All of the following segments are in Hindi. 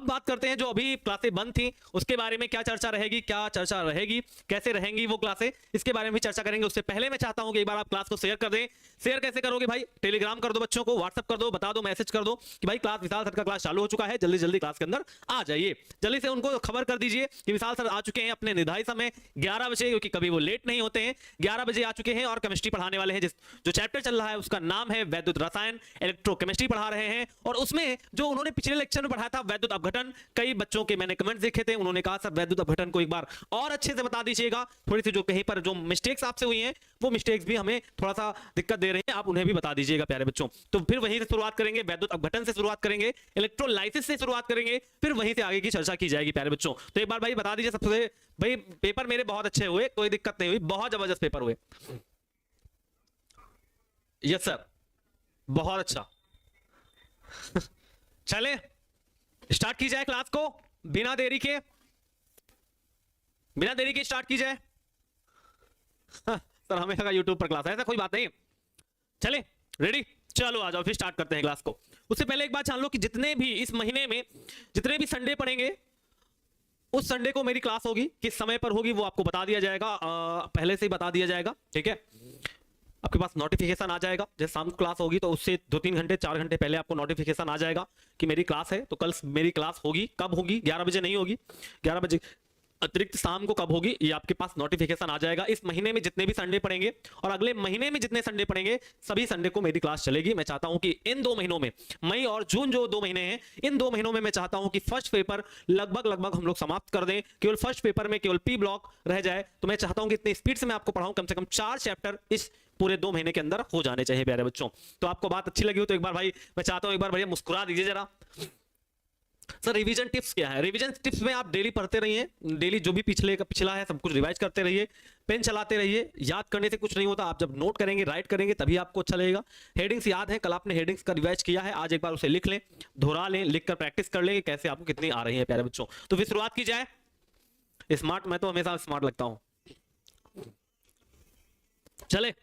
अब बात करते हैं जो अभी क्लासें बंद थी उसके बारे में, क्या चर्चा रहेगी, कैसे रहेंगी वो क्लासें, इसके बारे में भी चर्चा करेंगे। उससे पहले मैं चाहता हूं कि एक बार आप क्लास को शेयर कर दें। शेयर कैसे करोगे भाई? टेलीग्राम कर दो बच्चों को, व्हाट्सएप कर दो, बता दो, मैसेज कर दो कि भाई क्लास विशाल सर का क्लास चालू हो चुका है, जल्दी जल्दी क्लास के अंदर आ जाइए। जल्दी से उनको खबर कर दीजिए कि विशाल सर आ चुके हैं अपने निर्धारित समय 11 बजे, क्योंकि कभी वो लेट नहीं होते हैं। 11 बजे आ चुके हैं और केमिस्ट्री पढ़ाने वाले हैं। जो चैप्टर चल रहा है उसका नाम है वैद्युत रसायन, इलेक्ट्रोकेमिस्ट्री पढ़ा रहे हैं। और उसमें जो उन्होंने पिछले लेक्चर में पढ़ाया था वैद्युत अपघटन, कई बच्चों के मैंने कमेंट्स देखे थे, उन्होंने कहा सर वैद्युत अपघटन को एक बार और अच्छे से बता दीजिएगा, थोड़ी सी जो कहीं पर जो मिस्टेक्स आपसे हुई हैं वो मिस्टेक्स भी हमें थोड़ा सा दिक्कत दे रहे हैं, आप उन्हें भी बता दीजिएगा प्यारे बच्चों। तो फिर वहीं से शुरुआत करेंगे, वैद्युत अपघटन से शुरुआत करेंगे, इलेक्ट्रोलाइसिस से शुरुआत करेंगे, फिर वहीं से आगे की चर्चा की जाएगी प्यारे बच्चों। तो एक बार भाई बता दीजिए सबसे, भाई पेपर मेरे बहुत अच्छे हुए, कोई दिक्कत नहीं हुई, बहुत जबरदस्त पेपर हुए। यस सर, बहुत अच्छा। चले स्टार्ट की जाए क्लास को बिना देरी के स्टार्ट की जाए। सर हमें लगा यूट्यूब पर क्लास है, ऐसा कोई बात नहीं। चले रेडी, चलो आ जाओ फिर स्टार्ट करते हैं क्लास को। उससे पहले एक बात जान लो कि जितने भी इस महीने में जितने भी संडे पढ़ेंगे उस संडे को मेरी क्लास होगी, किस समय पर होगी वो आपको बता दिया जाएगा, पहले से ही बता दिया जाएगा, ठीक है। आपके पास नोटिफिकेशन आ जाएगा, जैसे शाम को क्लास होगी तो उससे 2-3 घंटे 4 घंटे पहले आपको नोटिफिकेशन आ जाएगा कि मेरी क्लास है। तो कल मेरी क्लास होगी, कब होगी? 11 बजे नहीं होगी, 11 बजे अतिरिक्त शाम को कब होगी ये आपके पास नोटिफिकेशन आ जाएगा। इस महीने में जितने भी संडे पड़ेंगे और अगले महीने में जितने संडे पड़ेंगे सभी संडे को मेरी क्लास चलेगी। मैं चाहता हूं कि इन 2 महीनों में, मई और जून जो 2 महीने हैं, इन 2 महीनों में मैं चाहता हूं कि फर्स्ट पेपर लगभग हम लोग समाप्त कर दें, केवल फर्स्ट पेपर में केवल पी ब्लॉक रह जाए। तो मैं चाहता हूं कि इतनी स्पीड से मैं आपको पढ़ाऊं, कम से कम 4 चैप्टर इस पूरे 2 महीने के अंदर हो जाने चाहिए प्यारे बच्चों। तो आपको बात अच्छी लगी हो तो एक बार भाई मैं चाहता हूं एक बार भैया मुस्कुरा दीजिए जरा। सर रिवीजन टिप्स क्या है? रिवीजन टिप्स में आप डेली पढ़ते रहिए, डेली जो भी पिछला है सब कुछ रिवाइज करते रहिए, पेन चलाते रहिए। याद करने से कुछ नहीं होता, आप जब नोट करेंगे, राइट करेंगे तभी आपको अच्छा लगेगा। हेडिंग्स याद है, कल आपने हेडिंग्स का रिवाइज किया है, आज एक बार उसे लिख लें, दोहरा लें, लिख कर प्रैक्टिस कर लें कैसे आपको कितनी आ रही है प्यारे बच्चों। तो फिर शुरुआत की जाए। स्मार्ट, मैं तो हमेशा स्मार्ट लगता हूं। चले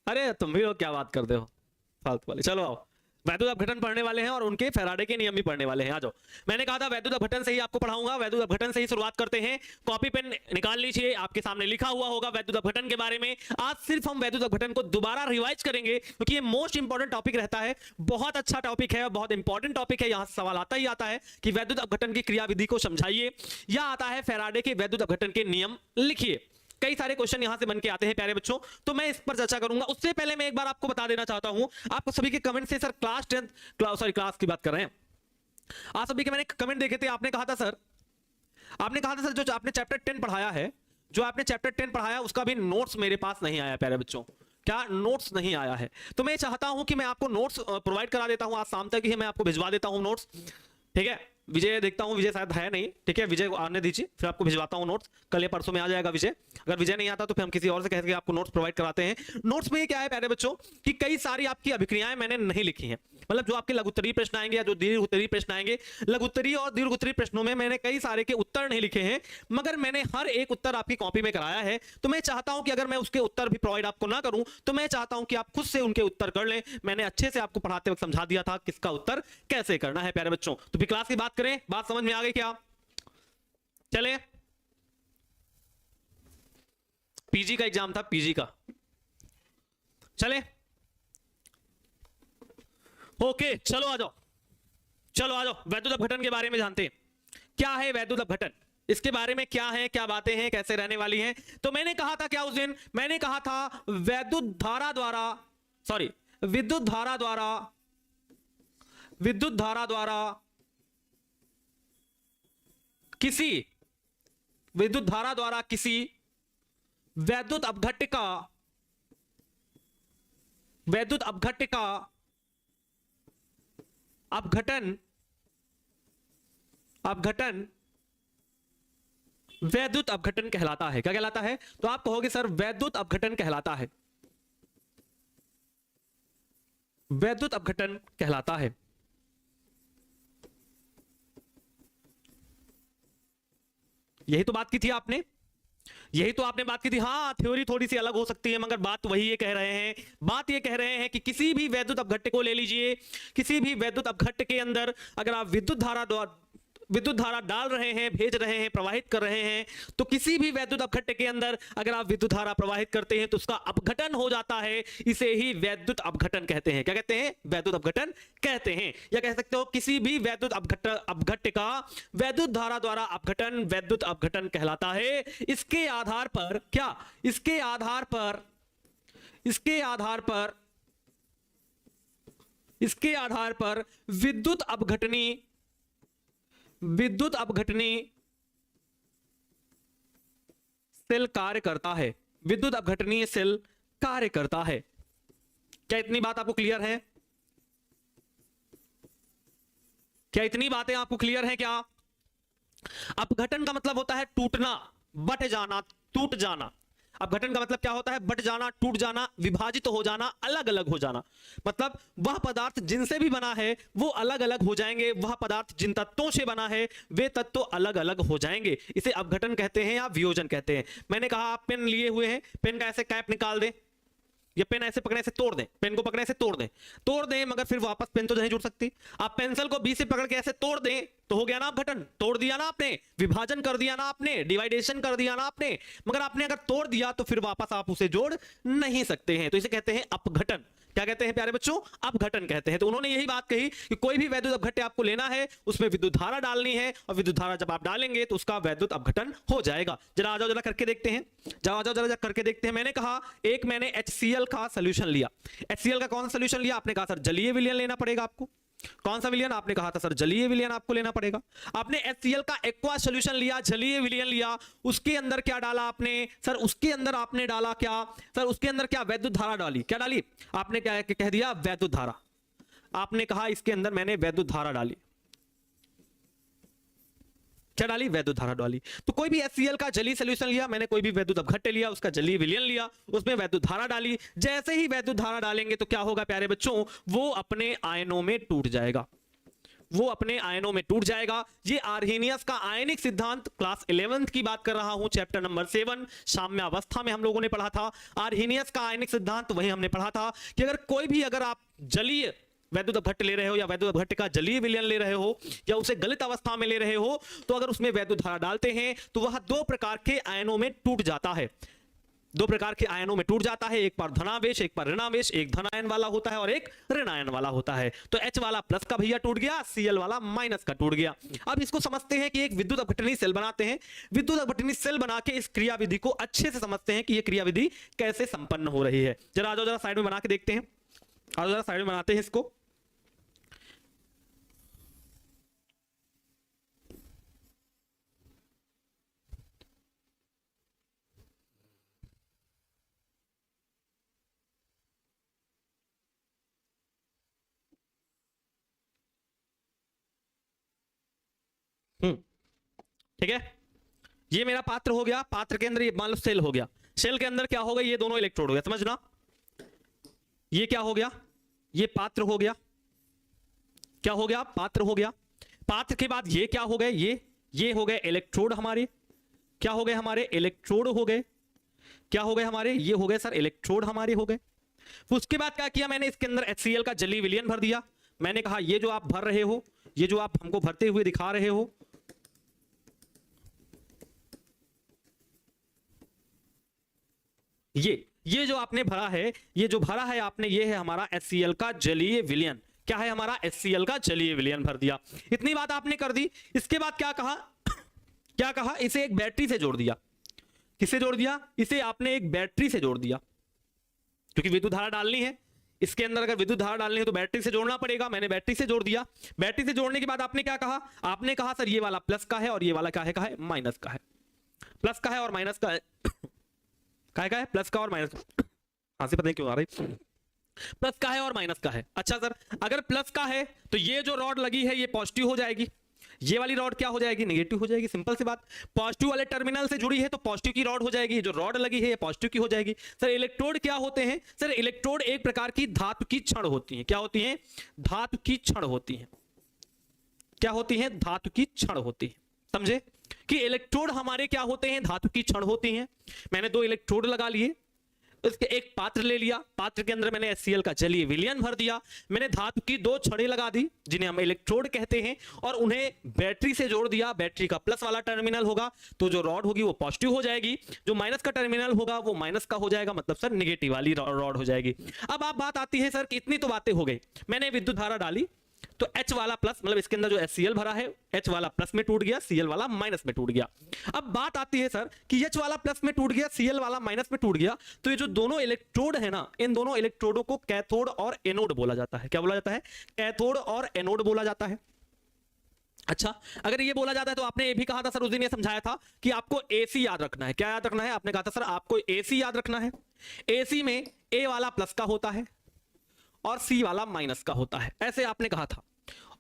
अरे तुम भी लोग क्या बात करते हो फालतू वाले। चलो आओ, वैद्युत अपघटन पढ़ने वाले हैं और उनके फैराडे के नियम भी पढ़ने वाले हैं। आ जाओ, मैंने कहा था वैद्युत अपघटन से ही आपको पढ़ाऊंगा, वैद्युत अपघटन से ही शुरुआत करते हैं। कॉपी पेन निकाल लीजिए, आपके सामने लिखा हुआ होगा वैद्युत अपघटन के बारे में। आज सिर्फ हम वैद्युत अपघटन को दोबारा रिवाइज करेंगे क्योंकि ये मोस्ट इंपॉर्टेंट टॉपिक रहता है, बहुत अच्छा टॉपिक है, बहुत इंपॉर्टेंट टॉपिक है। यहां से सवाल आता ही आता है कि वैद्युत अपघटन की क्रियाविधि को समझाइए, या आता है फैराडे के वैद्युत अपघटन के नियम लिखिए। कई सारे क्वेश्चन यहां से बन के आते हैं प्यारे बच्चों, तो मैं इस पर चर्चा करूंगा। उससे पहले मैं एक बार आपको बता देना चाहता हूं, आपको सभी के कमेंट से, सर क्लास की बात कर रहे हैं, आप सभी के मैंने कमेंट देखे थे। आपने कहा था सर जो आपने चैप्टर 10 पढ़ाया है, जो आपने चैप्टर 10 पढ़ाया उसका भी नोट्स मेरे पास नहीं आया प्यारे बच्चों। क्या नोट्स नहीं आया है? तो मैं चाहता हूं कि मैं आपको नोट्स प्रोवाइड करा देता हूं, आज शाम तक ही मैं आपको भिजवा देता हूं नोट्स, ठीक है। विजय देखता हूं, विजय शायद है नहीं, ठीक है, विजय को आने दीजिए, फिर आपको भिजवाता हूं नोट्स। कल या परसों में आ जाएगा विजय। अगर विजय नहीं आता तो फिर हम किसी और से कहकर आपको नोट्स प्रोवाइड कराते हैं। नोट्स में क्या है प्यारे बच्चों कि कई सारी आपकी अभिक्रियाएं मैंने नहीं लिखी हैं, मतलब जो आपके लघुत्तरीय प्रश्न आएंगे या जो दीर्घ प्रश्न आएंगे, लघुत्तरीय और दीर्घ उत्तरीय प्रश्नों में मैंने कई सारे के उत्तर नहीं लिखे हैं, मगर मैंने हर एक उत्तर आपकी कॉपी में कराया है। तो मैं चाहता हूं कि अगर मैं उसके उत्तर भी प्रोवाइड आपको ना करूं तो मैं चाहता हूं कि आप खुद से उनके उत्तर कर लें। मैंने अच्छे से आपको पढ़ाते वक्त समझा दिया था किसका उत्तर कैसे करना है प्यारे बच्चों। तो फिर क्लास की बात करें, बात समझ में आ गई क्या? चले, पीजी का एग्जाम था, पीजी का। चले ओके, चलो आ जाओ वैद्युत अपघटन के बारे में जानते हैं। क्या है वैद्युत अपघटन, इसके बारे में क्या है, क्या बातें हैं, कैसे रहने वाली हैं। तो मैंने कहा था क्या उस दिन, मैंने कहा था विद्युत धारा द्वारा किसी वैद्युत अपघट्य का अपघटन वैद्युत अपघटन कहलाता है। क्या कहलाता है? तो आप कहोगे सर वैद्युत अपघटन कहलाता है, वैद्युत अपघटन कहलाता है। यही तो बात की थी आपने यही तो आपने बात की थी। हाँ, थ्योरी थोड़ी सी अलग हो सकती है, मगर बात वही ये कह रहे हैं। बात ये कह रहे हैं कि किसी भी वैद्युत अपघट्य को ले लीजिए, किसी भी वैद्युत अपघट्य के अंदर अगर आप विद्युत धारा डाल रहे हैं, भेज रहे हैं, प्रवाहित कर रहे हैं, तो किसी भी वैद्युत अपघट्य के अंदर अगर आप विद्युत धारा प्रवाहित करते हैं तो उसका अपघटन हो जाता है। इसे ही वैद्युत अपघटन कहते हैं। क्या कहते हैं? वैद्युत अपघटन कहते हैं। या कह सकते हो किसी भी वैद्युत अपघट्य का वैद्युत धारा द्वारा अपघटन वैद्युत अपघटन कहलाता है। इसके आधार पर क्या, इसके आधार पर विद्युत अपघटनी सेल कार्य करता है। विद्युत अपघटनीय सेल कार्य करता है। क्या इतनी बात आपको क्लियर है? क्या इतनी बातें आपको क्लियर है? क्या अपघटन का मतलब होता है टूटना, बट जाना, टूट जाना। अपघटन का मतलब क्या होता है? बट जाना, टूट जाना, विभाजित हो जाना, अलग अलग हो जाना। मतलब वह पदार्थ जिनसे भी बना है वो अलग अलग हो जाएंगे। वह पदार्थ जिन तत्वों से बना है वे तत्व अलग अलग हो जाएंगे। इसे अपघटन कहते हैं या वियोजन कहते हैं। मैंने कहा आप पेन लिए हुए हैं, पेन का ऐसे कैप निकाल दें या पेन ऐसे पकड़ने से तोड़ दें, पेन को पकड़ने से तोड़ दें मगर फिर वापस पेन तो नहीं जुड़ सकती। आप पेंसिल को बीच से पकड़ के ऐसे तोड़ दें तो हो गया ना अपघटन। तोड़ दिया ना आपने, विभाजन कर दिया ना आपने, डिवाइडेशन कर दिया ना आपने। मगर आपने अगर तोड़ दिया तो फिर वापस आप उसे जोड़ नहीं सकते हैं। तो इसे कहते हैं अपघटन। क्या कहते हैं प्यारे बच्चों? अपघटन कहते हैं। तो उन्होंने यही बात कही कि कोई भी वैद्युत अपघट्य आपको लेना है, उसमें विद्युत धारा डालनी है, और विद्युत धारा जब आप डालेंगे तो उसका वैद्युत अपघटन हो जाएगा। जरा आ जाओ, जरा करके देखते हैं। जरा करके देखते हैं। मैंने कहा एक मैंने HCl का सोल्यूशन लिया। HCl का कौन सा सोल्यूशन लिया? आपने कहा सर जलीय विलयन लेना पड़ेगा आपको। कौन सा विलयन? आपने कहा था सर जलीय विलयन आपको लेना पड़ेगा। आपने HCl का एक्वा सॉल्यूशन लिया, जलीय विलयन लिया। उसके अंदर क्या डाला आपने? सर उसके अंदर आपने डाला क्या? सर उसके अंदर क्या वैद्युत धारा डाली? क्या डाली? आपने क्या कह दिया? वैद्युत धारा। आपने कहा इसके अंदर मैंने वैद्युत धारा डाली। क्या डाली? वैद्युत धारा डाली। तो कोई भी HCl का जलीय सॉल्यूशन लिया, मैंने कोई भी वैद्युत अपघट्य लिया, उसका जलीय विलयन लिया, उसमें वैद्युत धारा डाली। जैसे ही वैद्युत धारा डालेंगे तो क्या होगा प्यारे बच्चों? वो अपने आयनों में टूट जाएगा। वो अपने आयनों में टूट जाएगा। ये आर्हेनियस का आयनिक सिद्धांत, क्लास 11th की बात कर रहा हूं, चैप्टर नंबर 7 साम्यावस्था में हम लोगों ने पढ़ा था। आर्हेनियस का आयनिक सिद्धांत वही हमने पढ़ा था कि अगर आप जलीय वैद्युत अपघट्य ले रहे हो या वैद्युत अपघट्य का जलीय विलयन ले रहे हो या उसे गलित अवस्था में ले रहे हो, तो अगर उसमें वैद्युत धारा डालते हैं तो वह दो प्रकार के आयनों में टूट जाता है। दो प्रकार के आयनों में टूट जाता है। एक पर धनावेश, एक पर ऋणावेश। एक धन आयन वाला होता है और एक ऋण आयन वाला होता है। तो H वाला प्लस का भैया टूट गया, Cl वाला माइनस का टूट गया। अब इसको समझते हैं कि एक विद्युत अपघटनी सेल बनाते हैं। विद्युत अपघटनी सेल बना के इस क्रियाविधि को अच्छे से समझते हैं कि यह क्रियाविधि कैसे संपन्न हो रही है। जरा आ जाओ, जरा साइड में बना के देखते हैं। आ जाओ, जरा साइड में बनाते हैं इसको। ठीक है, ये मेरा पात्र हो गया। पात्र के अंदर ये मान लो सेल हो गया। सेल के अंदर क्या हो गया? ये दोनों इलेक्ट्रोड हो गया। समझना, ये क्या हो गया? ये पात्र हो गया। क्या हो गया? पात्र हो गया। पात्र के बाद ये क्या हो गए? ये हो गए इलेक्ट्रोड हमारे। क्या हो गए? हमारे इलेक्ट्रोड हो गए। क्या हो गए हमारे? ये हो गए सर इलेक्ट्रोड हमारे हो गए। उसके बाद क्या किया मैंने? इसके अंदर HCl का जलीय विलयन भर दिया। मैंने कहा ये जो आप भर रहे हो, ये जो आप हमको भरते हुए दिखा रहे हो, ये जो आपने भरा है, ये जो भरा है आपने, ये है हमारा HCl का जलीय विलयन। क्या है हमारा? HCl का जलीय विलयन भर दिया। इतनी बात आपने कर दी। इसके बाद क्या कहा? क्या कहा? इसे एक बैटरी से जोड़ दिया। किससे जोड़ दिया? इसे आपने एक बैटरी से जोड़ दिया, क्योंकि विद्युत धारा डालनी है। इसके अंदर अगर विद्युत धारा डालनी है तो बैटरी से जोड़ना पड़ेगा। मैंने बैटरी से जोड़ दिया। बैटरी से जोड़ने के बाद आपने क्या कहा? आपने कहा सर ये वाला प्लस का है और ये वाला क्या है? माइनस का है। प्लस का है और माइनस का है। क्या है? प्लस का और माइनस का। हाँ से पता नहीं क्यों आ रही। प्लस का है और माइनस का है। अच्छा सर, अगर प्लस का है तो ये जो रॉड लगी है ये पॉजिटिव हो जाएगी, ये वाली रॉड क्या हो जाएगी? नेगेटिव हो जाएगी। सिंपल सी बात। पॉजिटिव वाले टर्मिनल से जुड़ी है तो पॉजिटिव की रॉड हो जाएगी, जो रॉड लगी है ये पॉजिटिव की हो जाएगी। सर इलेक्ट्रोड क्या होते हैं? सर इलेक्ट्रोड एक प्रकार की धातु की छड़ होती है। क्या होती है? धातु की छड़ होती है। क्या होती है? धातु की छड़ होती है। समझे? कि इलेक्ट्रोड हमारे क्या होते हैं, धातु की छड़ होती हैं। मैंने 2 इलेक्ट्रोड लगा लिए, इसके एक पात्र ले लिया, पात्र के अंदर मैंने HCl का जलीय विलयन भर दिया, मैंने धातु की 2 छड़ें लगा दी जिन्हें हम इलेक्ट्रोड कहते हैं, और उन्हें बैटरी से जोड़ दिया। बैटरी का प्लस वाला टर्मिनल होगा तो जो रॉड होगी वो पॉजिटिव हो जाएगी, जो माइनस का टर्मिनल होगा वो माइनस का हो जाएगा, मतलब सर निगेटिव वाली रॉड हो जाएगी। अब आप बात आती है सर कि इतनी तो बातें हो गई, मैंने विद्युत धारा डाली तो H वाला प्लस, मतलब इसके अंदर जो HCl भरा है H वाला प्लस में टूट गया, Cl वाला माइनस में टूट गया। अब बात आती है सर कि H वाला प्लस में टूट गया, Cl वाला माइनस में टूट गया, तो ये जो दोनों इलेक्ट्रोड है ना, इन दोनों इलेक्ट्रोडों को कैथोड और एनोड बोला जाता है। क्या बोला जाता है? कैथोड और एनोड बोला जाता है। अच्छा, अगर ये बोला जाता है तो आपने ये भी कहा था सर, उस दिन ये समझाया था कि आपको AC याद रखना है। क्या याद रखना है? आपने कहा था सर आपको AC याद रखना है। AC में A वाला प्लस का होता है और C वाला माइनस का होता है, ऐसे आपने कहा था।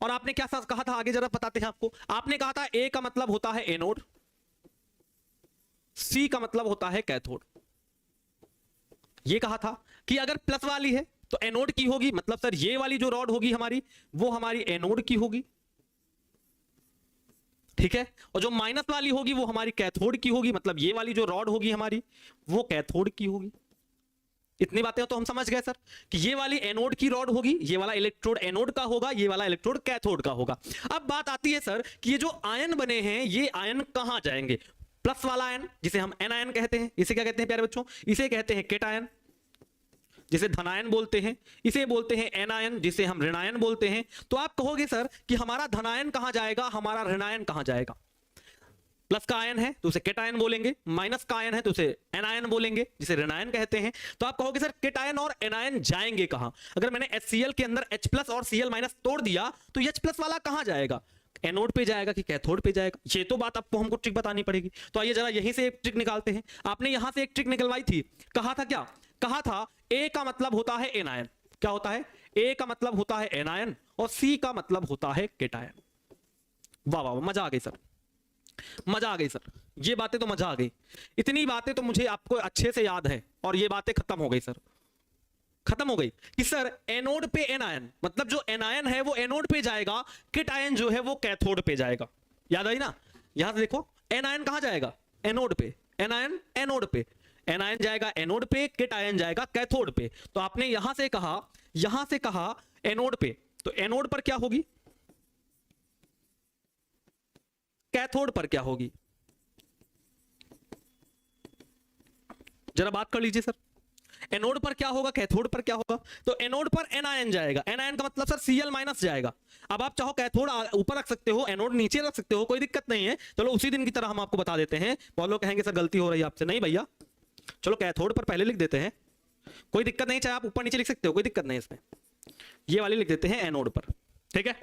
और आपने क्या कहा था, आगे जरा बताते हैं आपको। आपने कहा था A का मतलब होता है एनोड, C का मतलब होता है कैथोड। ये कहा था कि अगर प्लस वाली है तो एनोड की होगी, मतलब सर ये वाली जो रॉड होगी हमारी वो हमारी एनोड की होगी, ठीक है। और जो माइनस वाली होगी वो हमारी कैथोड की होगी, मतलब ये वाली जो रॉड होगी हमारी वो कैथोड की होगी। इतनी बातें तो हम समझ गए सर कि ये वाली एनोड की रॉड होगी, ये वाला इलेक्ट्रोड एनोड का होगा, ये वाला इलेक्ट्रोड कैथोड का होगा। अब बात आती है सर कि ये जो आयन बने हैं ये आयन कहां जाएंगे। प्लस वाला आयन जिसे हम एनायन कहते हैं, इसे क्या कहते हैं प्यारे बच्चों? इसे कहते हैं केटायन, जिसे धनायन बोलते हैं। इसे बोलते हैं एनायन, जिसे हम ऋणायन बोलते हैं। तो आप कहोगे सर कि हमारा धनायन कहां जाएगा, हमारा ऋणायन कहां जाएगा? प्लस का आयन है तो उसे केटायन बोलेंगे, माइनस का आयन है तो उसे एनायन बोलेंगे, जिसे ऋणायन कहते हैं। तो आप कहोगे सर केटायन और एनायन जाएंगे कहां? अगर मैंने HCl के अंदर H प्लस और Cl माइनस तोड़ दिया तो H प्लस वाला कहां जाएगा? एनोड पे जाएगा कि कैथोड पे जाएगा? ये तो बात आपको हमको ट्रिक बतानी पड़ेगी। तो आइए जरा यहीं से एक ट्रिक निकालते हैं। आपने यहां से एक ट्रिक निकलवाई थी, कहा था क्या? कहा था A का मतलब होता है एनायन। क्या होता है? A का मतलब होता है एनायन और C का मतलब होता है केटायन। वाह वाह, मजा आ गई सर, मजा आ गई सर, ये बातें तो मजा आ गई। इतनी बातें तो मुझे आपको अच्छे से याद है और ये बातें खत्म हो गई सर, खत्म हो गई कि सर एनोड पे एनायन, मतलब जो एनायन है वो एनोड पे जाएगा, केटायन जो है वो कैथोड पे जाएगा। याद आई ना? यहां से देखो, एनायन कहां जाएगा? एनोड पे। एनायन एनोड पे, एनायन जाएगा एनोड पे, केटायन जाएगा कैथोड पे। तो आपने यहां से कहा एनोड पे, तो एनोड पर क्या होगी? कैथोड पर क्या होगी? जरा बात कर लीजिए सर, एनोड पर क्या होगा, कैथोड पर क्या होगा? तो एनोड पर एनायन जाएगा, एनायन का मतलब सर Cl माइनस जाएगा। अब आप चाहो कैथोड ऊपर रख सकते हो, एनोड नीचे रख सकते हो, कोई दिक्कत नहीं है। चलो उसी दिन की तरह हम आपको बता देते हैं। बहुत लोग कहेंगे सर गलती हो रही है आपसे, नहीं भैया, चलो कैथोड पर पहले लिख देते हैं, कोई दिक्कत नहीं, चाहे आप ऊपर नीचे लिख सकते हो, कोई दिक्कत नहीं इसमें। ये वाली लिख देते हैं एनोड पर, ठीक है।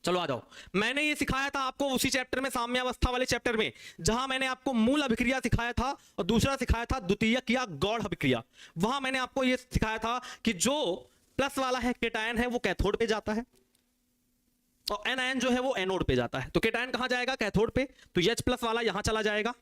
चलो आ जाओ, मैंने ये सिखाया था आपको उसी चैप्टर में, साम्यावस्था वाले चैप्टर में, जहां मैंने आपको मूल अभिक्रिया सिखाया था और दूसरा सिखाया था द्वितीयक या गौड़ अभिक्रिया। वहां मैंने आपको ये सिखाया था कि जो प्लस वाला है केटायन है वो कैथोड पे जाता है और एनायन जो है वो एनोड पे जाता है। तो केटायन कहां जाएगा? कैथोड पे। तो H प्लस वाला यहां चला जाएगा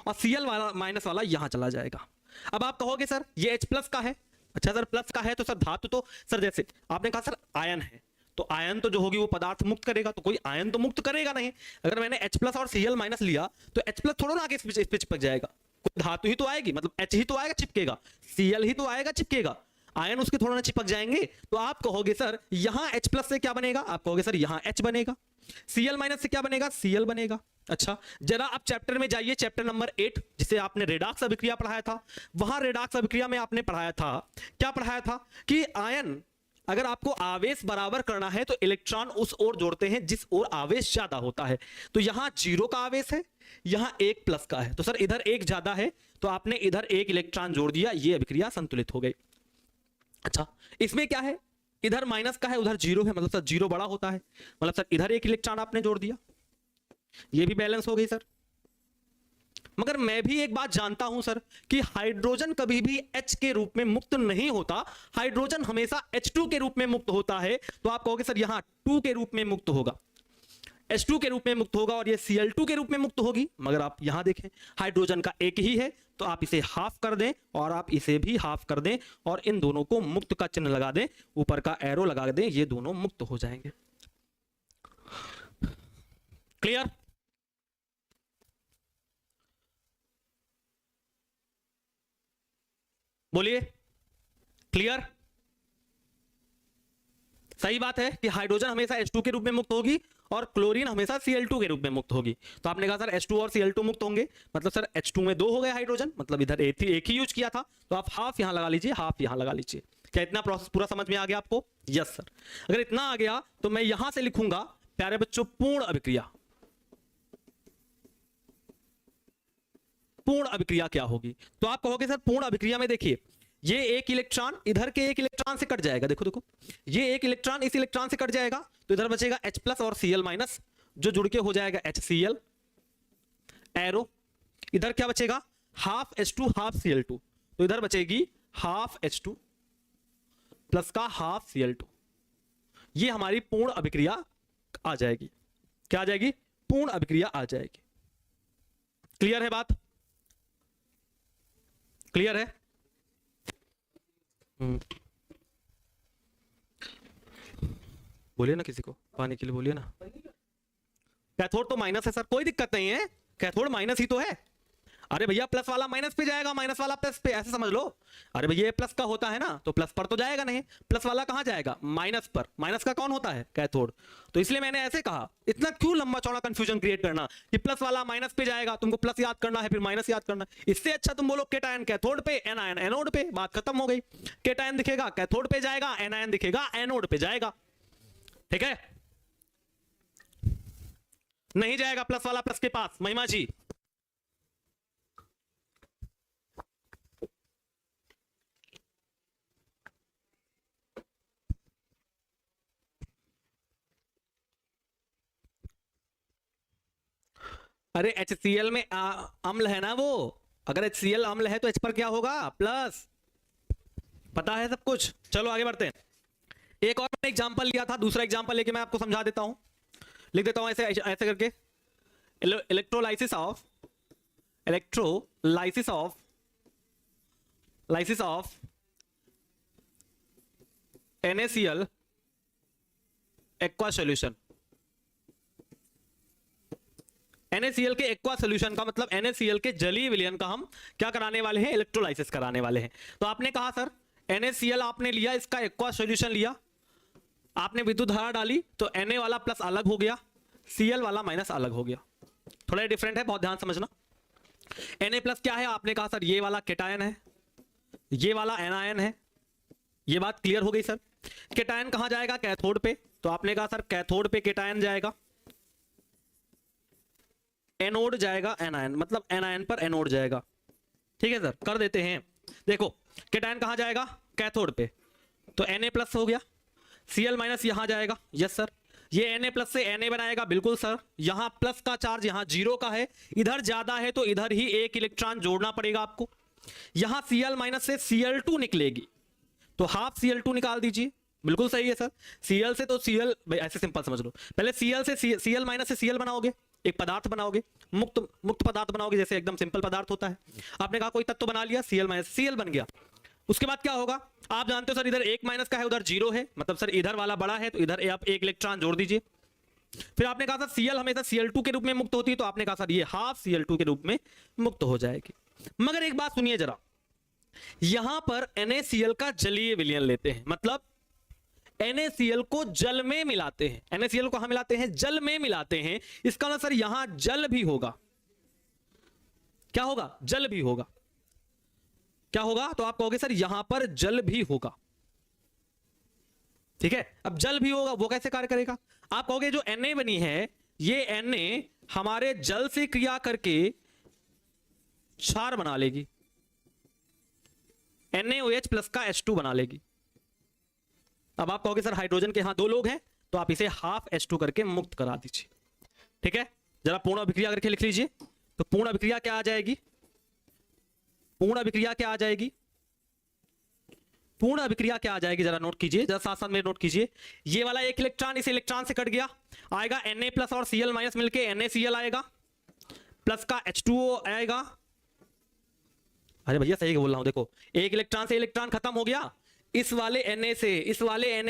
और Cl वाला माइनस वाला यहां चला जाएगा। अब आप कहोगे सर ये H प्लस का है। अच्छा सर प्लस का है तो सर धातु तो सर जैसे आपने कहा सर आयन है, तो आयन तो जो होगी वो पदार्थ मुक्त करेगा, तो कोई आयन तो मुक्त करेगा नहीं। अगर मैंने H प्लस और Cl माइनस लिया तो H प्लस थोड़ा ना आगे इस पे चिपक जाएगा, कोई धातु ही तो आएगी, मतलब H ही तो आएगा चिपकेगा, Cl ही तो आएगा चिपकेगा, आयन उसके थोड़ा ना चिपक जाएंगे। तो आप कहोगे सर यहां H प्लस से क्या बनेगा? आप कहोगे सर यहां H बनेगा। Cl माइनस से क्या बनेगा? Cl बनेगा। अच्छा जरा आप चैप्टर में जाइए, चैप्टर नंबर 8 जिसे आपने रेडॉक्स अभिक्रिया पढ़ाया था, वहां रेडॉक्स अभिक्रिया में आपने पढ़ाया था, क्या पढ़ाया था कि आयन अगर आपको आवेश बराबर करना है तो इलेक्ट्रॉन उस ओर जोड़ते हैं जिस ओर आवेश ज्यादा होता है। तो यहां 0 का आवेश है, यहां 1 प्लस का है, तो सर इधर 1 ज्यादा है तो आपने इधर 1 इलेक्ट्रॉन जोड़ दिया, ये अभिक्रिया संतुलित हो गई। अच्छा इसमें क्या है, इधर माइनस का है उधर 0 है, मतलब सर 0 बड़ा होता है, मतलब सर इधर 1 इलेक्ट्रॉन आपने जोड़ दिया, ये भी बैलेंस हो गई सर। मगर मैं भी एक बात जानता हूं सर कि हाइड्रोजन कभी भी H के रूप में मुक्त नहीं होता, हाइड्रोजन हमेशा H2 के रूप में मुक्त होता है। तो आप कहोगे सर यहां 2 के रूप में मुक्त होगा, H2 के रूप में मुक्त होगा और ये Cl2 के रूप में मुक्त होगी। मगर आप यहां देखें हाइड्रोजन का एक ही है, तो आप इसे हाफ कर दें और आप इसे भी हाफ कर दें और इन दोनों को मुक्त का चिन्ह लगा दें, ऊपर का एरो लगा दें, ये दोनों मुक्त हो जाएंगे। क्लियर? बोलिए, क्लियर? सही बात है कि हाइड्रोजन हमेशा H2 के रूप में मुक्त होगी और क्लोरीन हमेशा Cl2 के रूप में मुक्त होगी। तो आपने कहा सर H2 और Cl2 मुक्त होंगे, मतलब सर H2 में 2 हो गए हाइड्रोजन, मतलब इधर एक ही यूज किया था, तो आप हाफ यहां लगा लीजिए, हाफ यहां लगा लीजिए। क्या इतना प्रोसेस पूरा समझ में आ गया आपको? Yes sir. अगर इतना आ गया तो मैं यहां से लिखूंगा प्यारे बच्चों पूर्ण अभिक्रिया। पूर्ण अभिक्रिया क्या होगी? तो आप कहोगे सर पूर्ण अभिक्रिया में देखिए, ये एक इलेक्ट्रॉन इधर के एक इलेक्ट्रॉन से कट जाएगा, देखो देखो, ये एक इलेक्ट्रॉन इस इलेक्ट्रॉन से कट जाएगा, तो इधर बचेगा H प्लस और Cl माइनस, जो जुड़ के हो जाएगा HCl एरो। इधर क्या बचेगा? हाफ H2 हाफ Cl2, तो इधर बचेगी हाफ H2 प्लस का हाफ Cl2। ये हमारी पूर्ण अभिक्रिया आ जाएगी। क्या आ जाएगी? पूर्ण अभिक्रिया आ जाएगी। क्लियर है बात? क्लियर है? बोलिए ना, किसी को पानी के लिए बोलिए ना। कैथोड तो माइनस है सर, कोई दिक्कत नहीं है, कैथोड माइनस ही तो है। अरे भैया प्लस वाला माइनस पे जाएगा, माइनस वाला प्लस पे, ऐसे समझ लो। अरे भैया ये प्लस का होता है ना, तो प्लस पर तो जाएगा नहीं, प्लस वाला कहां जाएगा? माइनस पर। माइनस का कौन होता है? कैथोड। तो इसलिए मैंने ऐसे कहा, इतना क्यों लंबा चौड़ा कंफ्यूजन क्रिएट करना कि प्लस वाला माइनस पे जाएगा, तुमको प्लस याद करना है फिर माइनस याद करना है। इससे अच्छा तुम बोलो केटायन कैथोड पे, एनायन एनोड पे, बात खत्म हो गई। केटायन दिखेगा कैथोड पे जाएगा, एनायन दिखेगा एनोड पे जाएगा। ठीक है? नहीं जाएगा प्लस वाला प्लस के पास, महिमा जी। अरे HCl में अम्ल है ना वो, अगर HCl अम्ल है तो H पर क्या होगा? प्लस। पता है सब कुछ। चलो आगे बढ़ते हैं। एक और मैंने एग्जांपल लिया था, दूसरा एग्जांपल लेके मैं आपको समझा देता हूं, लिख देता हूं ऐसे ऐसे करके। Electrolysis of NaCl aqua solution. NaCl के एक्वा सॉल्यूशन का मतलब NaCl के जलीय विलयन का हम क्या कराने वाले हैं? इलेक्ट्रोलाइसिस कराने वाले हैं। तो आपने कहा सर NaCl आपने लिया, इसका एक्वा सॉल्यूशन लिया, आपने विद्युत धारा डाली, तो Na वाला प्लस अलग हो गया, Cl वाला माइनस अलग हो गया। थोड़ा डिफरेंट है, बहुत ध्यान समझना। Na प्लस क्या है? आपने कहा सर ये वाला केटायन है, ये वाला एनायन है। ये बात क्लियर हो गई सर। केटायन कहां जाएगा? कैथोड पे। तो आपने कहा सर कैथोड पे केटायन जाएगा, एनोड जाएगा एनायन, मतलब एनायन पर एनोड जाएगा। ठीक है सर, कर देते हैं। देखो केटायन कहां जाएगा? कैथोड पे, तो Na प्लस हो गया, Cl माइनस यहां जाएगा। Yes sir. ये Na प्लस से Na बनाएगा, बिल्कुल सर। यहां प्लस का चार्ज यहां जीरो का है, इधर ज्यादा है तो इधर ही एक इलेक्ट्रॉन जोड़ना पड़ेगा आपको। यहां Cl माइनस से Cl2 निकलेगी, तो हाफ Cl2 निकाल दीजिए। बिल्कुल सही है सर। Cl से तो Cl, ऐसे सिंपल समझ लो, पहले Cl से Cl माइनस से Cl बनाओगे, एक पदार्थ बनाओगे, मुक्त पदार्थ बनाओगे, जैसे एकदम सिंपल पदार्थ होता है। आपने कहा कोई तत्व बना लिया, Cl माइनस Cl बन गया। उसके बाद क्या होगा? आप जानते हो सर इधर एक माइनस का है, उधर जीरो है, मतलब सर इधर वाला बड़ा है, तो इधर आप एक इलेक्ट्रॉन जोड़ दीजिए। फिर आपने कहा सर Cl हमेशा Cl2 के रूप में मुक्त होती है, तो आपने कहा सर ये हाफ Cl2 के रूप में मुक्त हो जाएगी। मगर एक बात सुनिए जरा, यहां पर NaCl का जलीय विलयन लेते हैं, मतलब NaCl को जल में मिलाते हैं। NaCl को कहां मिलाते हैं? जल में मिलाते हैं। इसका मतलब सर यहां जल भी होगा। क्या होगा? जल भी होगा। क्या होगा? तो आप कहोगे सर यहां पर जल भी होगा। ठीक है, अब जल भी होगा, वो कैसे कार्य करेगा? आप कहोगे जो Na बनी है, ये Na हमारे जल से क्रिया करके क्षार बना लेगी, NaOH प्लस का H2 बना लेगी। अब आप कहोगे सर हाइड्रोजन के यहां 2 लोग हैं, तो आप इसे हाफ H2 करके मुक्त करा दीजिए। ठीक है, जरा पूर्ण अभिक्रिया करके लिख लीजिए। तो पूर्ण अभिक्रिया क्या आ जाएगी? पूर्ण अभिक्रिया क्या आ जाएगी? पूर्ण अभिक्रिया क्या आ जाएगी? जरा नोट कीजिए, जरा साथ साथ में नोट कीजिए। ये वाला एक इलेक्ट्रॉन इस इलेक्ट्रॉन से कट गया, आएगा Na प्लस और Cl माइनस मिलके NaCl आएगा, प्लस का H2O आएगा। अरे भैया सही बोल रहा हूं, देखो एक इलेक्ट्रॉन से इलेक्ट्रॉन खत्म हो गया, इस वाले Na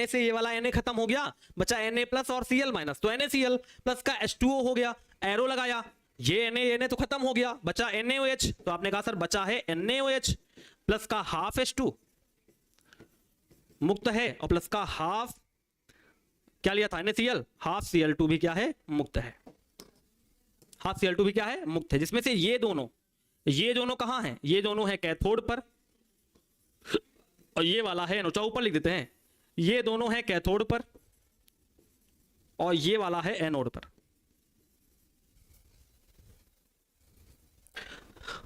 से ये वाला Na खत्म हो गया, बचा Na प्लस और Cl माइनस, तो NaCl प्लस का H2O हो गया, एरो लगाया, ये Na तो खत्म हो गया, बचा NaOH। तो आपने कहा सर बचा है NaOH प्लस का हाफ H2 मुक्त है, और प्लस का हाफ क्या लिया था NaCl, हाफ Cl2 भी क्या है, मुक्त है। हाफ Cl2 भी क्या है, मुक्त है। जिसमें से ये दोनों कहां हैं, ये दोनों है कैथोड पर, और ये वाला है एनोड। ऊपर लिख देते हैं, ये दोनों है कैथोड पर और ये वाला है एनोड पर।